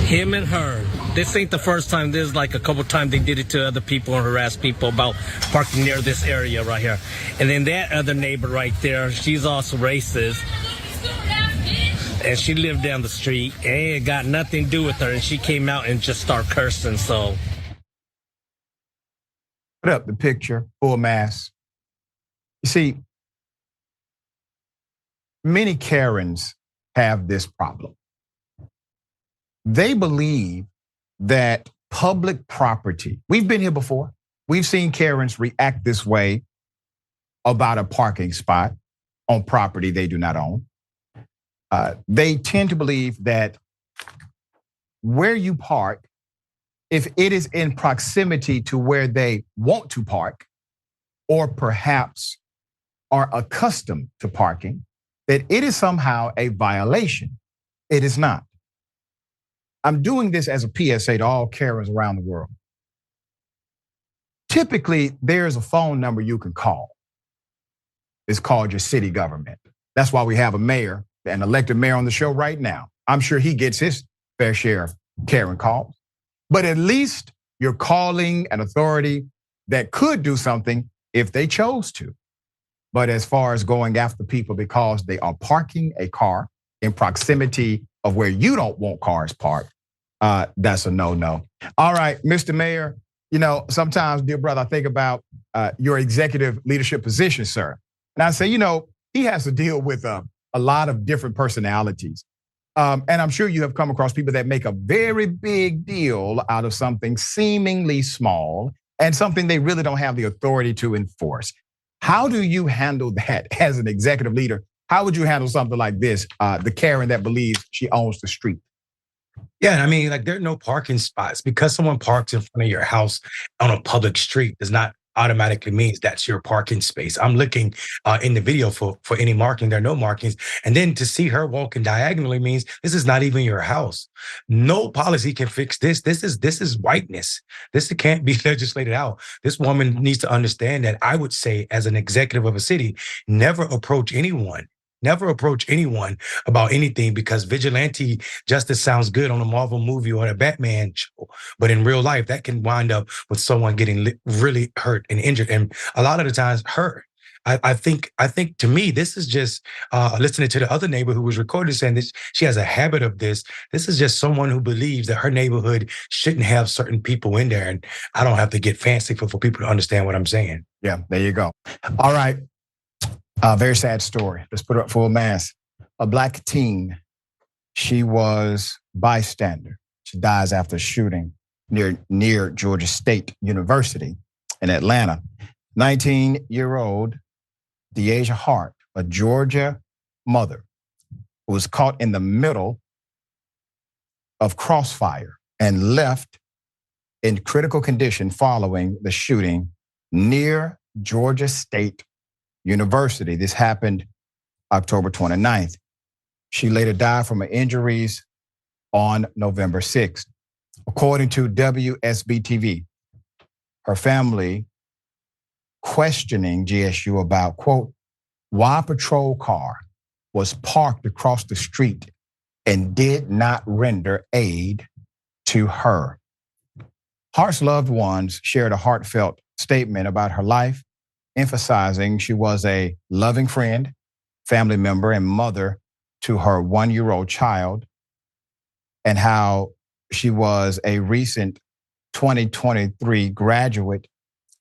Him and her. This ain't the first time. There's like a couple times they did it to other people and harassed people about parking near this area right here. And then that other neighbor right there, she's also racist. And she lived down the street, and it got nothing to do with her. And she came out and just started cursing, so. Put up the picture, full mass. You see, many Karens have this problem. They believe that public property, we've been here before. We've seen Karens react this way about a parking spot on property they do not own. They tend to believe that where you park, if it is in proximity to where they want to park, or perhaps are accustomed to parking, that it is somehow a violation. It is not. I'm doing this as a PSA to all Karens around the world. Typically, there's a phone number you can call. It's called your city government. That's why we have a mayor, an elected mayor on the show right now. I'm sure he gets his fair share of Karen calls. But at least you're calling an authority that could do something if they chose to. But as far as going after people because they are parking a car in proximity of where you don't want cars parked, that's a no-no. All right, Mr. Mayor, you know, sometimes, dear brother, I think about your executive leadership position, sir. And I say, you know, he has to deal with a lot of different personalities. And I'm sure you have come across people that make a very big deal out of something seemingly small and something they really don't have the authority to enforce. How do you handle that as an executive leader? How would you handle something like this, the Karen that believes she owns the street? Yeah, I mean, like there are no parking spots. Because someone parks in front of your house on a public street does not automatically means that's your parking space. I'm looking in the video for any marking. There are no markings. And then to see her walking diagonally means this is not even your house. No policy can fix this. This is whiteness. This can't be legislated out. This woman needs to understand that. I would say, as an executive of a city, never approach anyone. Never approach anyone about anything, because vigilante justice sounds good on a Marvel movie or a Batman show. But in real life, that can wind up with someone getting really hurt and injured. And a lot of the times hurt. I think to me, this is just listening to the other neighbor who was recorded saying this, she has a habit of this. This is just someone who believes that her neighborhood shouldn't have certain people in there. And I don't have to get fancy for people to understand what I'm saying. Yeah, there you go. All right. Very sad story. Let's put it up full mass. A black teen She was bystander. She dies after a shooting near Georgia State University in Atlanta. 19-year-old Deasia Hart, a Georgia mother, who was caught in the middle of crossfire and left in critical condition following the shooting near Georgia State University. This happened October 29th. She later died from her injuries on November 6th. According to WSB-TV, her family questioning GSU about, quote, why a patrol car was parked across the street and did not render aid to her. Hart's loved ones shared a heartfelt statement about her life, emphasizing she was a loving friend, family member, and mother to her 1-year-old child, and how she was a recent 2023 graduate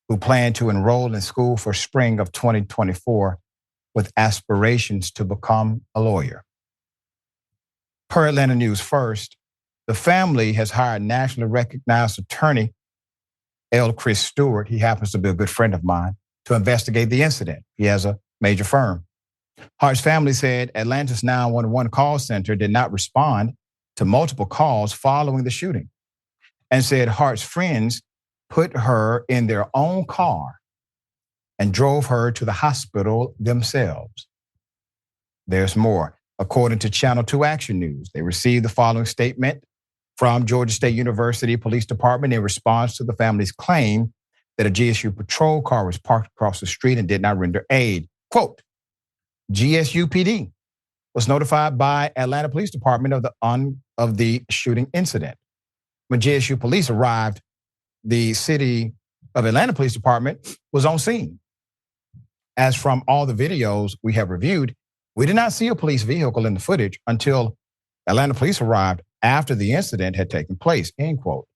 who planned to enroll in school for spring of 2024 with aspirations to become a lawyer. Per Atlanta News First, the family has hired nationally recognized attorney L. Chris Stewart, he happens to be a good friend of mine, to investigate the incident. He has a major firm. Hart's family said Atlanta's 911 call center did not respond to multiple calls following the shooting, and said Hart's friends put her in their own car and drove her to the hospital themselves. There's more. According to Channel 2 Action News, they received the following statement from Georgia State University Police Department in response to the family's claim that a GSU patrol car was parked across the street and did not render aid. Quote, GSU PD was notified by Atlanta Police Department of the shooting incident. When GSU police arrived, the City of Atlanta Police Department was on scene. As from all the videos we have reviewed, we did not see a police vehicle in the footage until Atlanta police arrived after the incident had taken place, end quote.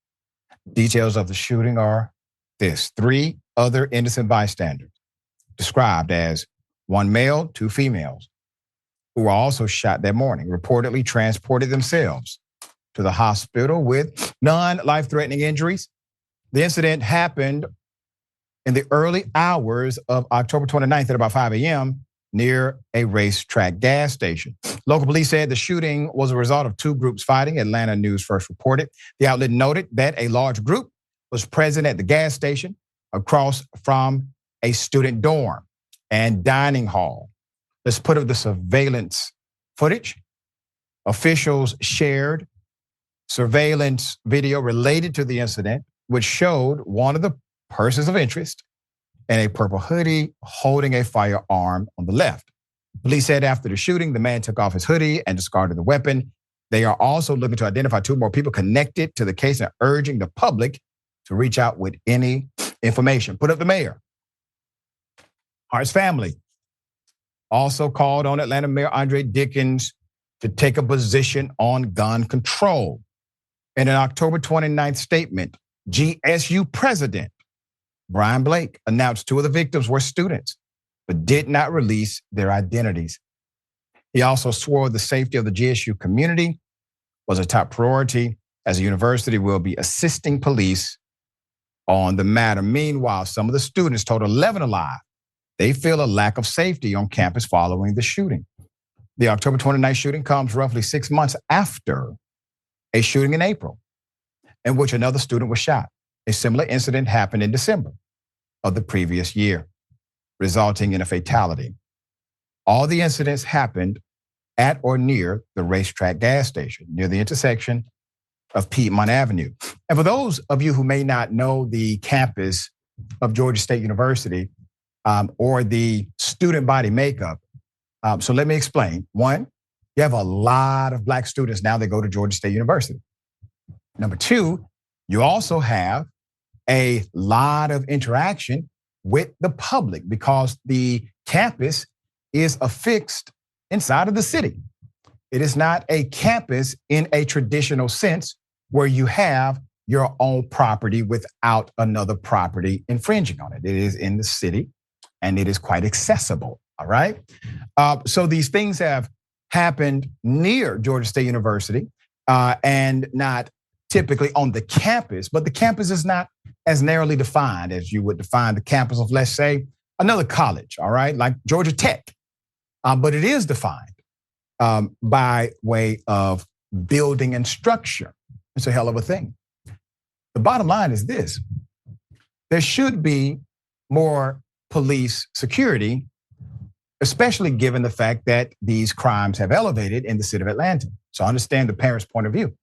Details of the shooting are this: 3 other innocent bystanders, described as 1 male, 2 females, who were also shot that morning, reportedly transported themselves to the hospital with non-life-threatening injuries. The incident happened in the early hours of October 29th at about 5 a.m. near a racetrack gas station. Local police said the shooting was a result of 2 groups fighting, Atlanta News First reported. The outlet noted that a large group was present at the gas station across from a student dorm and dining hall. Let's put up the surveillance footage. Officials shared surveillance video related to the incident, which showed one of the persons of interest in a purple hoodie holding a firearm on the left. Police said after the shooting, the man took off his hoodie and discarded the weapon. They are also looking to identify 2 more people connected to the case and urging the public to reach out with any information. Put up the mayor. Hart's family also called on Atlanta Mayor Andre Dickens to take a position on gun control. In an October 29th statement, GSU President Brian Blake announced 2 of the victims were students, but did not release their identities. He also swore the safety of the GSU community was a top priority, as the university will be assisting police on the matter. Meanwhile, some of the students told 11 Alive they feel a lack of safety on campus following the shooting. The October 29th shooting comes roughly 6 months after a shooting in April, in which another student was shot. A similar incident happened in December of the previous year, resulting in a fatality. All the incidents happened at or near the racetrack gas station, near the intersection of Piedmont Avenue. And for those of you who may not know the campus of Georgia State University or the student body makeup, so let me explain. 1, you have a lot of Black students now that go to Georgia State University. Number 2, you also have a lot of interaction with the public because the campus is affixed inside of the city. It is not a campus in a traditional sense where you have your own property without another property infringing on it. It is in the city and it is quite accessible, all right? So these things have happened near Georgia State University and not typically on the campus, but the campus is not as narrowly defined as you would define the campus of, let's say, another college, all right, like Georgia Tech. But it is defined by way of building and structure. It's a hell of a thing. The bottom line is this: there should be more police security, especially given the fact that these crimes have elevated in the city of Atlanta. So I understand the parents' point of view.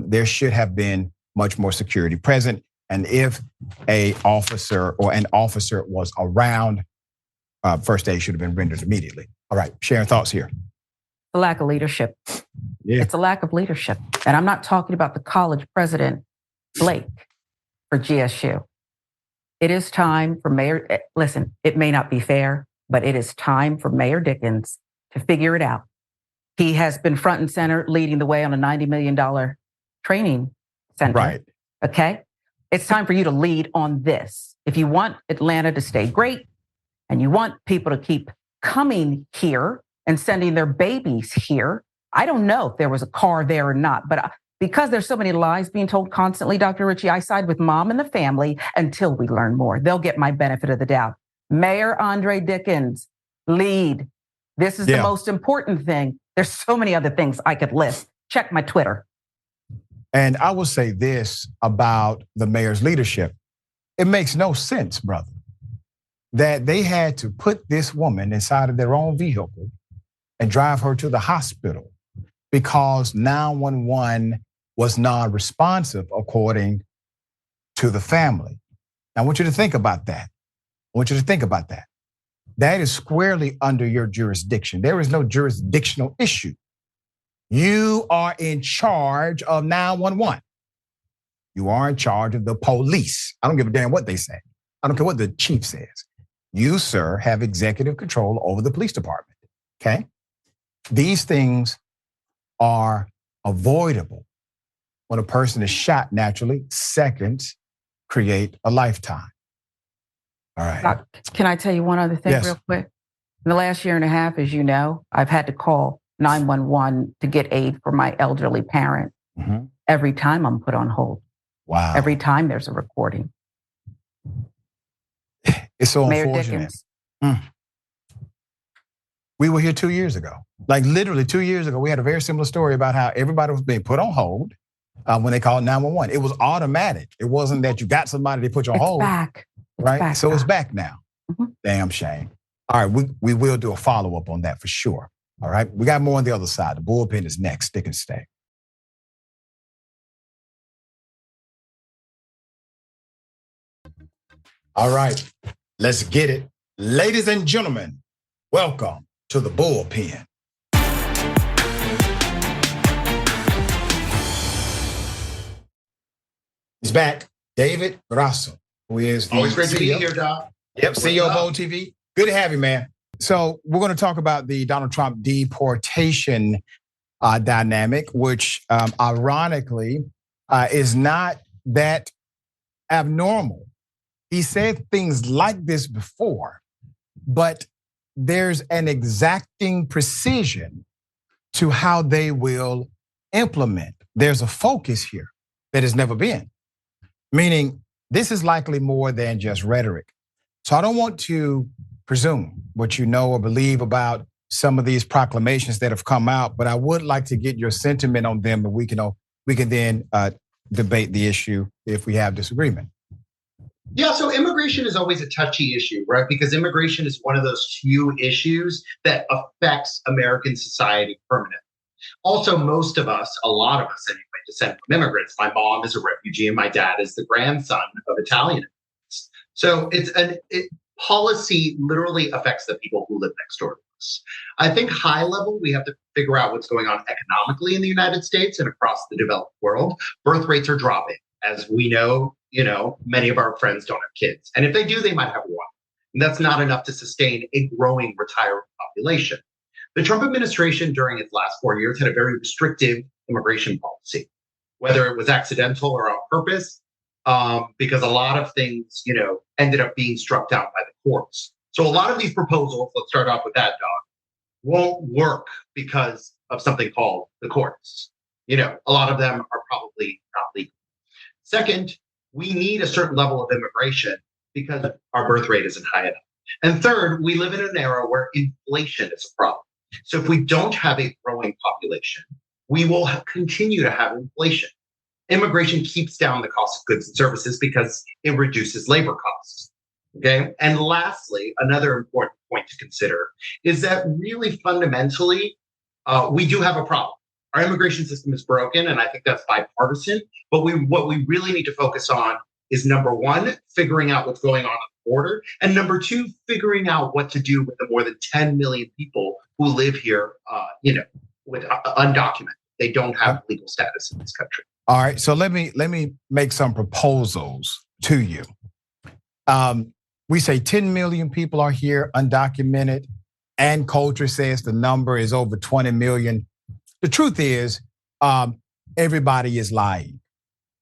There should have been much more security present. And if an officer was around, first aid should have been rendered immediately. All right, Sharon, thoughts here. The lack of leadership. Yeah. It's a lack of leadership. And I'm not talking about the college president, Blake, for GSU. It is time for Mayor, listen, it may not be fair, but it is time for Mayor Dickens to figure it out. He has been front and center leading the way on a $90 million training center. Right. Okay? It's time for you to lead on this. If you want Atlanta to stay great and you want people to keep coming here and sending their babies here, I don't know if there was a car there or not, but because there's so many lies being told constantly, Dr. Richey, I side with mom and the family until we learn more. They'll get my benefit of the doubt. Mayor Andre Dickens, lead. This is the most important thing. There's so many other things I could list. Check my Twitter. And I will say this about the mayor's leadership. It makes no sense, brother, that they had to put this woman inside of their own vehicle and drive her to the hospital because 911 was non-responsive according to the family. Now, I want you to think about that. That is squarely under your jurisdiction. There is no jurisdictional issue. You are in charge of 911. You are in charge of the police. I don't give a damn what they say. I don't care what the chief says. You, sir, have executive control over the police department, okay? These things are avoidable when a person is shot naturally. Seconds create a lifetime. All right. Can I tell you one other thing real quick? In the last year and a half, as you know, I've had to call 911 to get aid for my elderly parent. Mm-hmm. Every time I'm put on hold. Wow. Every time there's a recording. It's so Mayor unfortunate. Dickens. We were here 2 years ago. Like literally 2 years ago, we had a very similar story about how everybody was being put on hold when they called 911. It was automatic. It wasn't that you got somebody, they put you on hold. Back. Right? Back so now. it's back now. Mm-hmm. Damn shame. All right, we will do a follow-up on that for sure. All right, we got more on the other side. The bullpen is next. Stick and stay. All right, let's get it. Ladies and gentlemen, welcome to the bullpen. He's back, David Grasso, who is the always great to be CEO. here, Doc. Yep, CEO of Bold TV. Good to have you, man. So we're going to talk about the Donald Trump deportation dynamic, which ironically is not that abnormal. He said things like this before, but there's an exacting precision to how they will implement. There's a focus here that has never been, meaning this is likely more than just rhetoric. So I don't want to presume what you know or believe about some of these proclamations that have come out, but I would like to get your sentiment on them, and we can then debate the issue if we have disagreement. Yeah, so immigration is always a touchy issue, right? Because immigration is one of those few issues that affects American society permanently. Also, most of us, a lot of us anyway, descend from immigrants. My mom is a refugee and my dad is the grandson of Italian immigrants. So policy literally affects the people who live next door to us. I think high level, we have to figure out what's going on economically in the United States and across the developed world. Birth rates are dropping. As we know, many of our friends don't have kids. And if they do, they might have one. And that's not enough to sustain a growing retired population. The Trump administration during its last 4 years had a very restrictive immigration policy, whether it was accidental or on purpose, because a lot of things, ended up being struck down by the courts. So a lot of these proposals, let's start off with that, Doc, won't work because of something called the courts. A lot of them are probably not legal. Second, we need a certain level of immigration because our birth rate isn't high enough. And third, we live in an era where inflation is a problem. So if we don't have a growing population, we will continue to have inflation. Immigration keeps down the cost of goods and services because it reduces labor costs. Okay. And lastly, another important point to consider is that really fundamentally, we do have a problem. Our immigration system is broken, and I think that's bipartisan. But what we really need to focus on is, number one, figuring out what's going on at the border, and number two, figuring out what to do with the more than 10 million people who live here, with undocumented. They don't have legal status in this country. All right, so let me make some proposals to you. We say 10 million people are here undocumented, and culture says the number is over 20 million. The truth is, everybody is lying.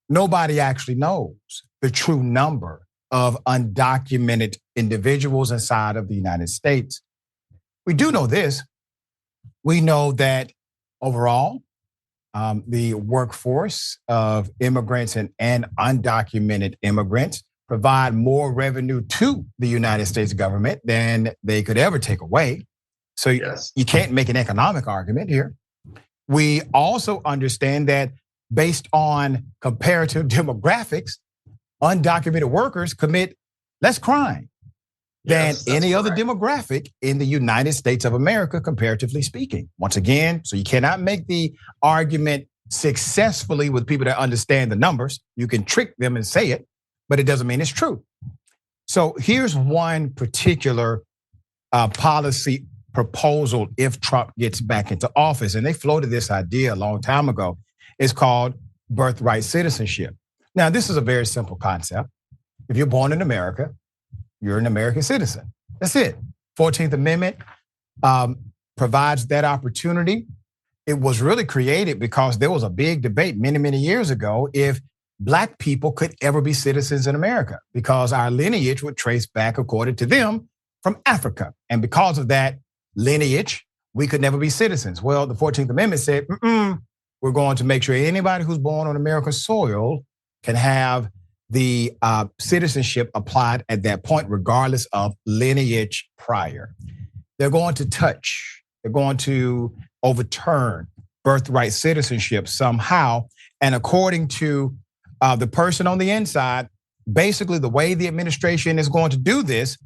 Nobody actually knows the true number of undocumented individuals inside of the United States. We do know this. We know that overall, the workforce of immigrants and undocumented immigrants provide more revenue to the United States government than they could ever take away. So you can't make an economic argument here. We also understand that based on comparative demographics, undocumented workers commit less crime than any other demographic in the United States of America, comparatively speaking. Once again, so you cannot make the argument successfully with people that understand the numbers. You can trick them and say it, but it doesn't mean it's true. So here's one particular policy proposal if Trump gets back into office. And they floated this idea a long time ago. It's called birthright citizenship. Now, this is a very simple concept. If you're born in America, you're an American citizen. That's it. 14th Amendment provides that opportunity. It was really created because there was a big debate many, many years ago if Black people could ever be citizens in America, because our lineage would trace back, according to them, from Africa. And because of that lineage, we could never be citizens. Well, the 14th Amendment said, we're going to make sure anybody who's born on American soil can have the citizenship applied at that point, regardless of lineage prior. They're going to overturn birthright citizenship somehow. And according to the person on the inside, basically the way the administration is going to do this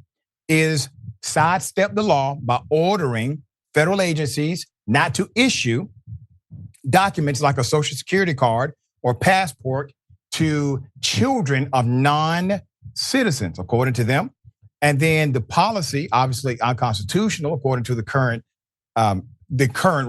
is sidestep the law by ordering federal agencies not to issue documents like a Social Security card or passport to children of non-citizens, according to them. And then the policy, obviously unconstitutional, according to the current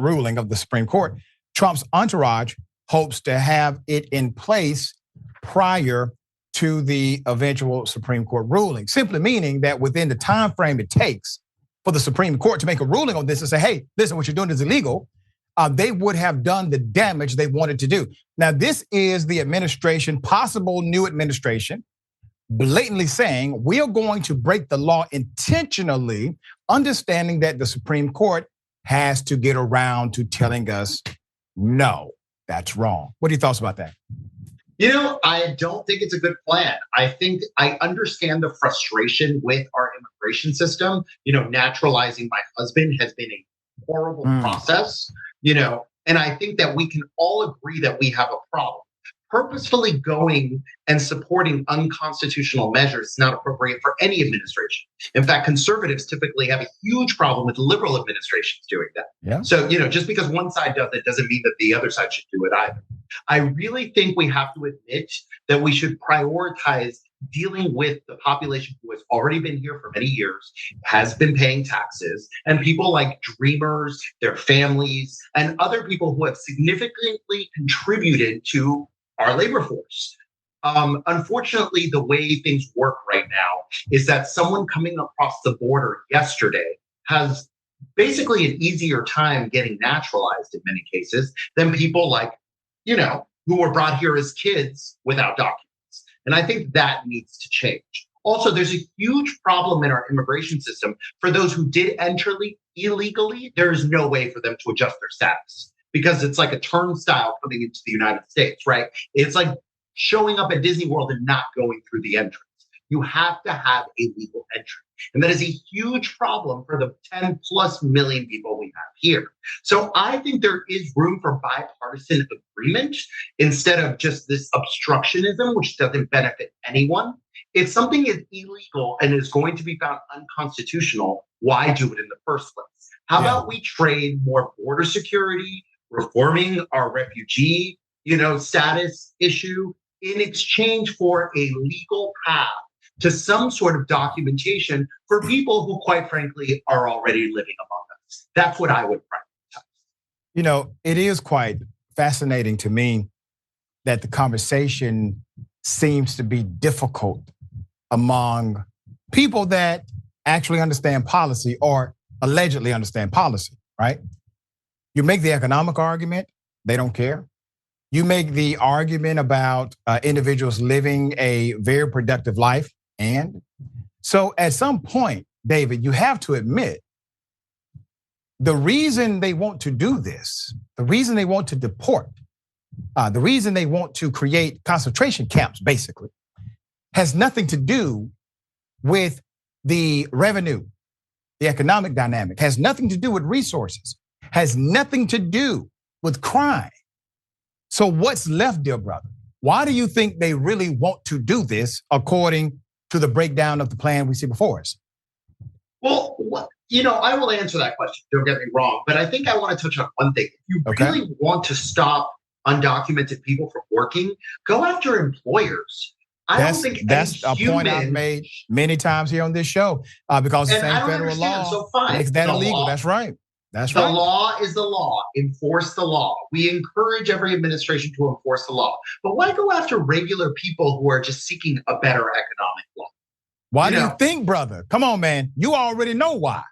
ruling of the Supreme Court. Trump's entourage hopes to have it in place prior to the eventual Supreme Court ruling, simply meaning that within the time frame it takes for the Supreme Court to make a ruling on this and say, hey, listen, what you're doing is illegal, they would have done the damage they wanted to do. Now, this is the administration, possible new administration, blatantly saying we are going to break the law intentionally, understanding that the Supreme Court has to get around to telling us, no, that's wrong. What are your thoughts about that? I don't think it's a good plan. I think I understand the frustration with our immigration system. Naturalizing my husband has been a horrible process, and I think that we can all agree that we have a problem. Purposefully going and supporting unconstitutional measures is not appropriate for any administration. In fact, conservatives typically have a huge problem with liberal administrations doing that. Yeah. So, just because one side does it doesn't mean that the other side should do it either. I really think we have to admit that we should prioritize dealing with the population who has already been here for many years, has been paying taxes, and people like dreamers, their families, and other people who have significantly contributed to our labor force. Unfortunately, the way things work right now is that someone coming across the border yesterday has basically an easier time getting naturalized in many cases than people like, who were brought here as kids without documents. And I think that needs to change. Also, there's a huge problem in our immigration system for those who did enter illegally, there is no way for them to adjust their status because it's like a turnstile coming into the United States, right? It's like showing up at Disney World and not going through the entrance. You have to have a legal entry. And that is a huge problem for the 10 plus million people we have here. So I think there is room for bipartisan agreement instead of just this obstructionism, which doesn't benefit anyone. If something is illegal and is going to be found unconstitutional, why do it in the first place? How about we trade more border security, reforming our refugee, status issue in exchange for a legal path to some sort of documentation for people who, quite frankly, are already living among us. That's what I would prioritize. It is quite fascinating to me that the conversation seems to be difficult among people that actually understand policy or allegedly understand policy, right? You make the economic argument, they don't care. You make the argument about individuals living a very productive life. And so at some point, David, you have to admit the reason they want to do this, the reason they want to deport, the reason they want to create concentration camps, basically, has nothing to do with the revenue, the economic dynamic, has nothing to do with resources, has nothing to do with crime. So what's left, dear brother? Why do you think they really want to do this according to the breakdown of the plan we see before us? Well, I will answer that question. Don't get me wrong. But I think I want to touch on one thing. If you really want to stop undocumented people from working, go after employers. I don't think that's a point I've made many times here on this show because the same federal law makes that illegal. That's right. That's right. The law is the law. Enforce the law. We encourage every administration to enforce the law. But why go after regular people who are just seeking a better economic law? Why do you think, brother? Come on, man. You already know why.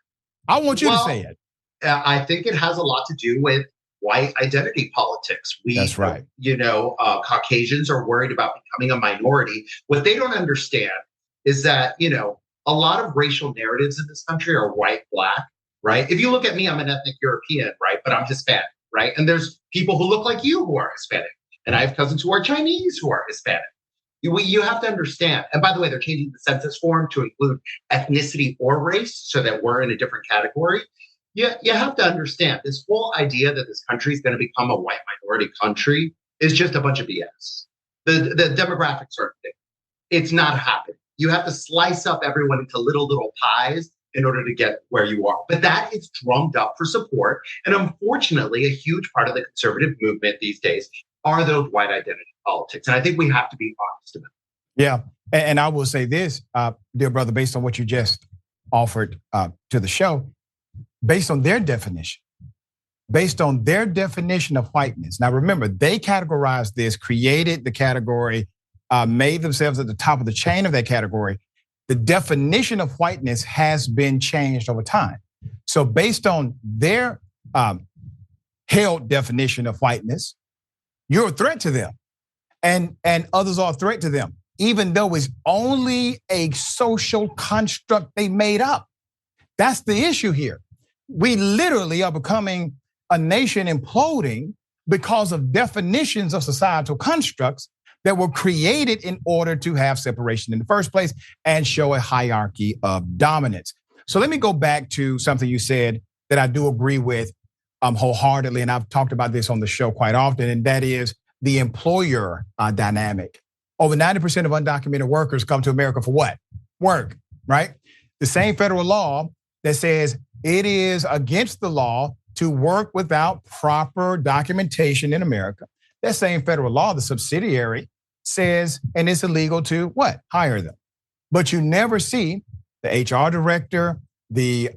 I want you to say it. I think it has a lot to do with white identity politics. That's right. Caucasians are worried about becoming a minority. What they don't understand is that, a lot of racial narratives in this country are white, black. Right? If you look at me, I'm an ethnic European, right? But I'm Hispanic, right? And there's people who look like you who are Hispanic. And I have cousins who are Chinese who are Hispanic. You have to understand. And by the way, they're changing the census form to include ethnicity or race so that we're in a different category. You have to understand this whole idea that this country is going to become a white minority country is just a bunch of BS. The demographics aren't there. It's not happening. You have to slice up everyone into little pies in order to get where you are. But that is drummed up for support. And unfortunately, a huge part of the conservative movement these days are those white identity politics. And I think we have to be honest about it. Yeah. And I will say this, dear brother, based on what you just offered to the show, based on their definition of whiteness. Now, remember, they categorized this, created the category, made themselves at the top of the chain of that category. The definition of whiteness has been changed over time. So based on their held definition of whiteness, you're a threat to them. And others are a threat to them, even though it's only a social construct they made up. That's the issue here. We literally are becoming a nation imploding because of definitions of societal constructs that were created in order to have separation in the first place and show a hierarchy of dominance. So let me go back to something you said that I do agree with wholeheartedly, and I've talked about this on the show quite often, and that is the employer dynamic. Over 90% of undocumented workers come to America for what? Work, right? The same federal law that says it is against the law to work without proper documentation in America. That same federal law, the subsidiary, says, and it's illegal to what? Hire them. But you never see the HR director, the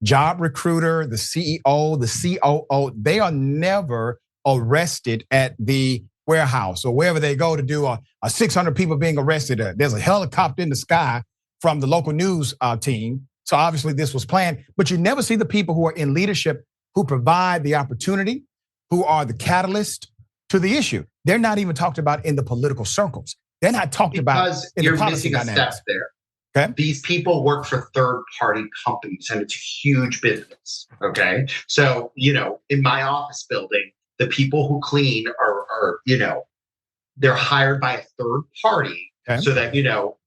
job recruiter, the CEO, the COO, they are never arrested at the warehouse or wherever they go to do a 600 people being arrested. There's a helicopter in the sky from the local news team. So obviously this was planned, but you never see the people who are in leadership who provide the opportunity, who are the catalyst to the issue. They're not even talked about in the political circles. They're not talked about in the policy dynamics. Because you're missing a step there. Okay. These people work for third-party companies, and it's a huge business. Okay. So, in my office building, the people who clean are they're hired by a third party so that,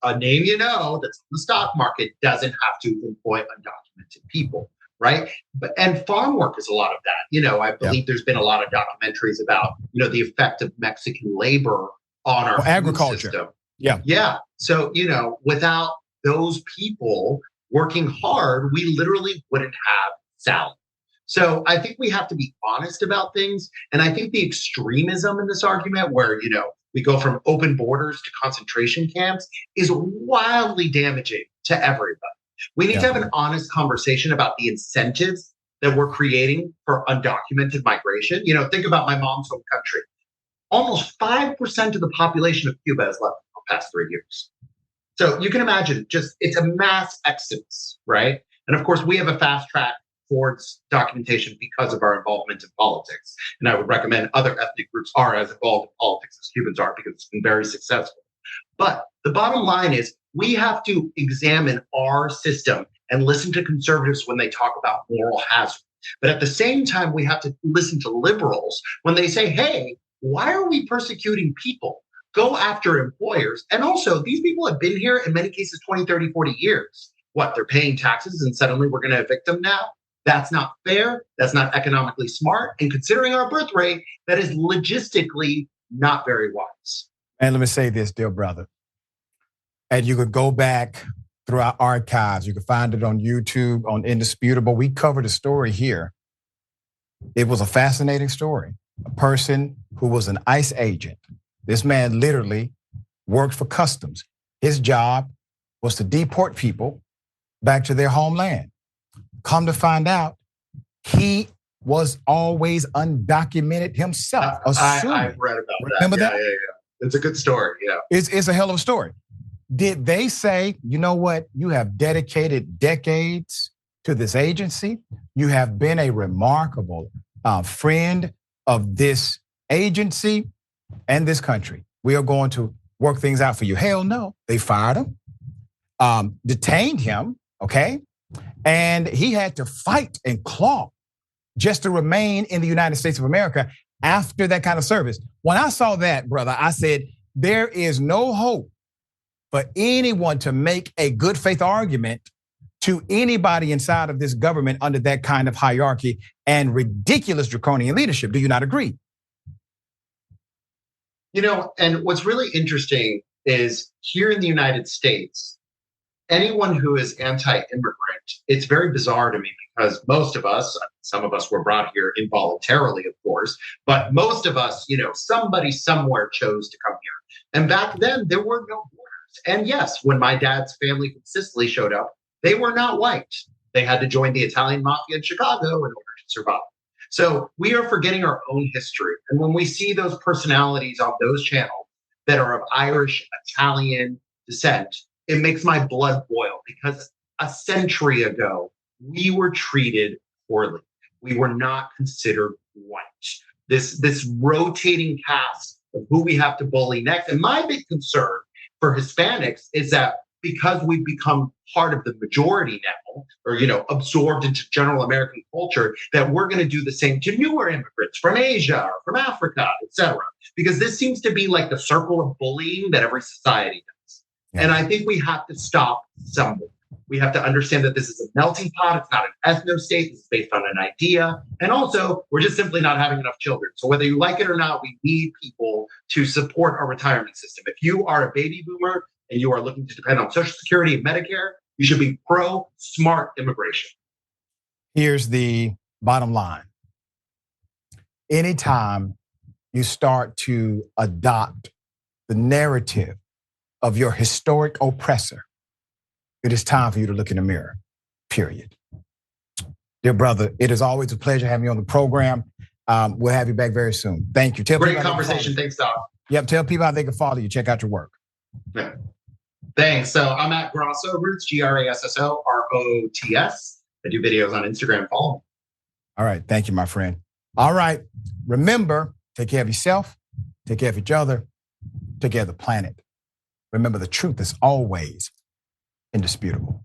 a name that's in the stock market doesn't have to employ undocumented people. Right. And farm work is a lot of that. I believe there's been a lot of documentaries about, the effect of Mexican labor on our agriculture system. Yeah. Yeah. So, without those people working hard, we literally wouldn't have salad. So I think we have to be honest about things. And I think the extremism in this argument where, we go from open borders to concentration camps is wildly damaging to everybody. We need to have an honest conversation about the incentives that we're creating for undocumented migration. Think about my mom's home country. Almost 5% of the population of Cuba has left in the past 3 years. So you can imagine it's a mass exodus, right? And of course, we have a fast track towards documentation because of our involvement in politics. And I would recommend other ethnic groups are as involved in politics as Cubans are because it's been very successful. But the bottom line is we have to examine our system and listen to conservatives when they talk about moral hazard. But at the same time, we have to listen to liberals when they say, hey, why are we persecuting people? Go after employers. And also, these people have been here in many cases 20, 30, 40 years. What, they're paying taxes and suddenly we're going to evict them now? That's not fair. That's not economically smart. And considering our birth rate, that is logistically not very wise. And let me say this, dear brother. And you could go back through our archives. You can find it on YouTube, on Indisputable. We covered a story here. It was a fascinating story. A person who was an ICE agent. This man literally worked for customs. His job was to deport people back to their homeland. Come to find out, he was always undocumented himself. I've read about that. Remember that? Yeah. It's a good story. Yeah. It's a hell of a story. Did they say, you know what? You have dedicated decades to this agency. You have been a remarkable friend of this agency and this country. We are going to work things out for you. Hell no. They fired him, detained him, okay? And he had to fight and claw just to remain in the United States of America after that kind of service. When I saw that, brother, I said, there is no hope for anyone to make a good faith argument to anybody inside of this government under that kind of hierarchy and ridiculous draconian leadership. Do you not agree? And what's really interesting is here in the United States, anyone who is anti-immigrant, it's very bizarre to me because most of us, some of us were brought here involuntarily, of course, but most of us, somebody somewhere chose to come here. And back then, there were no borders. And yes, when my dad's family from Sicily showed up, they were not white. They had to join the Italian mafia in Chicago in order to survive. So we are forgetting our own history. And when we see those personalities on those channels that are of Irish, Italian descent, it makes my blood boil because a century ago, we were treated poorly. We were not considered white. This rotating cast of who we have to bully next. And my big concern for Hispanics is that because we've become part of the majority now, or, absorbed into general American culture, that we're going to do the same to newer immigrants from Asia or from Africa, et cetera. Because this seems to be like the circle of bullying that every society does. Yeah. And I think we have to stop somewhere. We have to understand that this is a melting pot. It's not an ethno-state. It's based on an idea. And also, we're just simply not having enough children. So whether you like it or not, we need people to support our retirement system. If you are a baby boomer and you are looking to depend on Social Security and Medicare, you should be pro-smart immigration. Here's the bottom line. Anytime you start to adopt the narrative of your historic oppressor, it is time for you to look in the mirror, period. Dear brother, it is always a pleasure having you on the program. We'll have you back very soon. Thank you. Great conversation. Thanks, Doc. Yep, tell people how they can follow you. Check out your work. Yeah. Thanks. So I'm at Grasso Roots, Grasso Rots. I do videos on Instagram. Follow me. All right. Thank you, my friend. All right. Remember, take care of yourself, take care of each other, take care of the planet. Remember, the truth is always indisputable.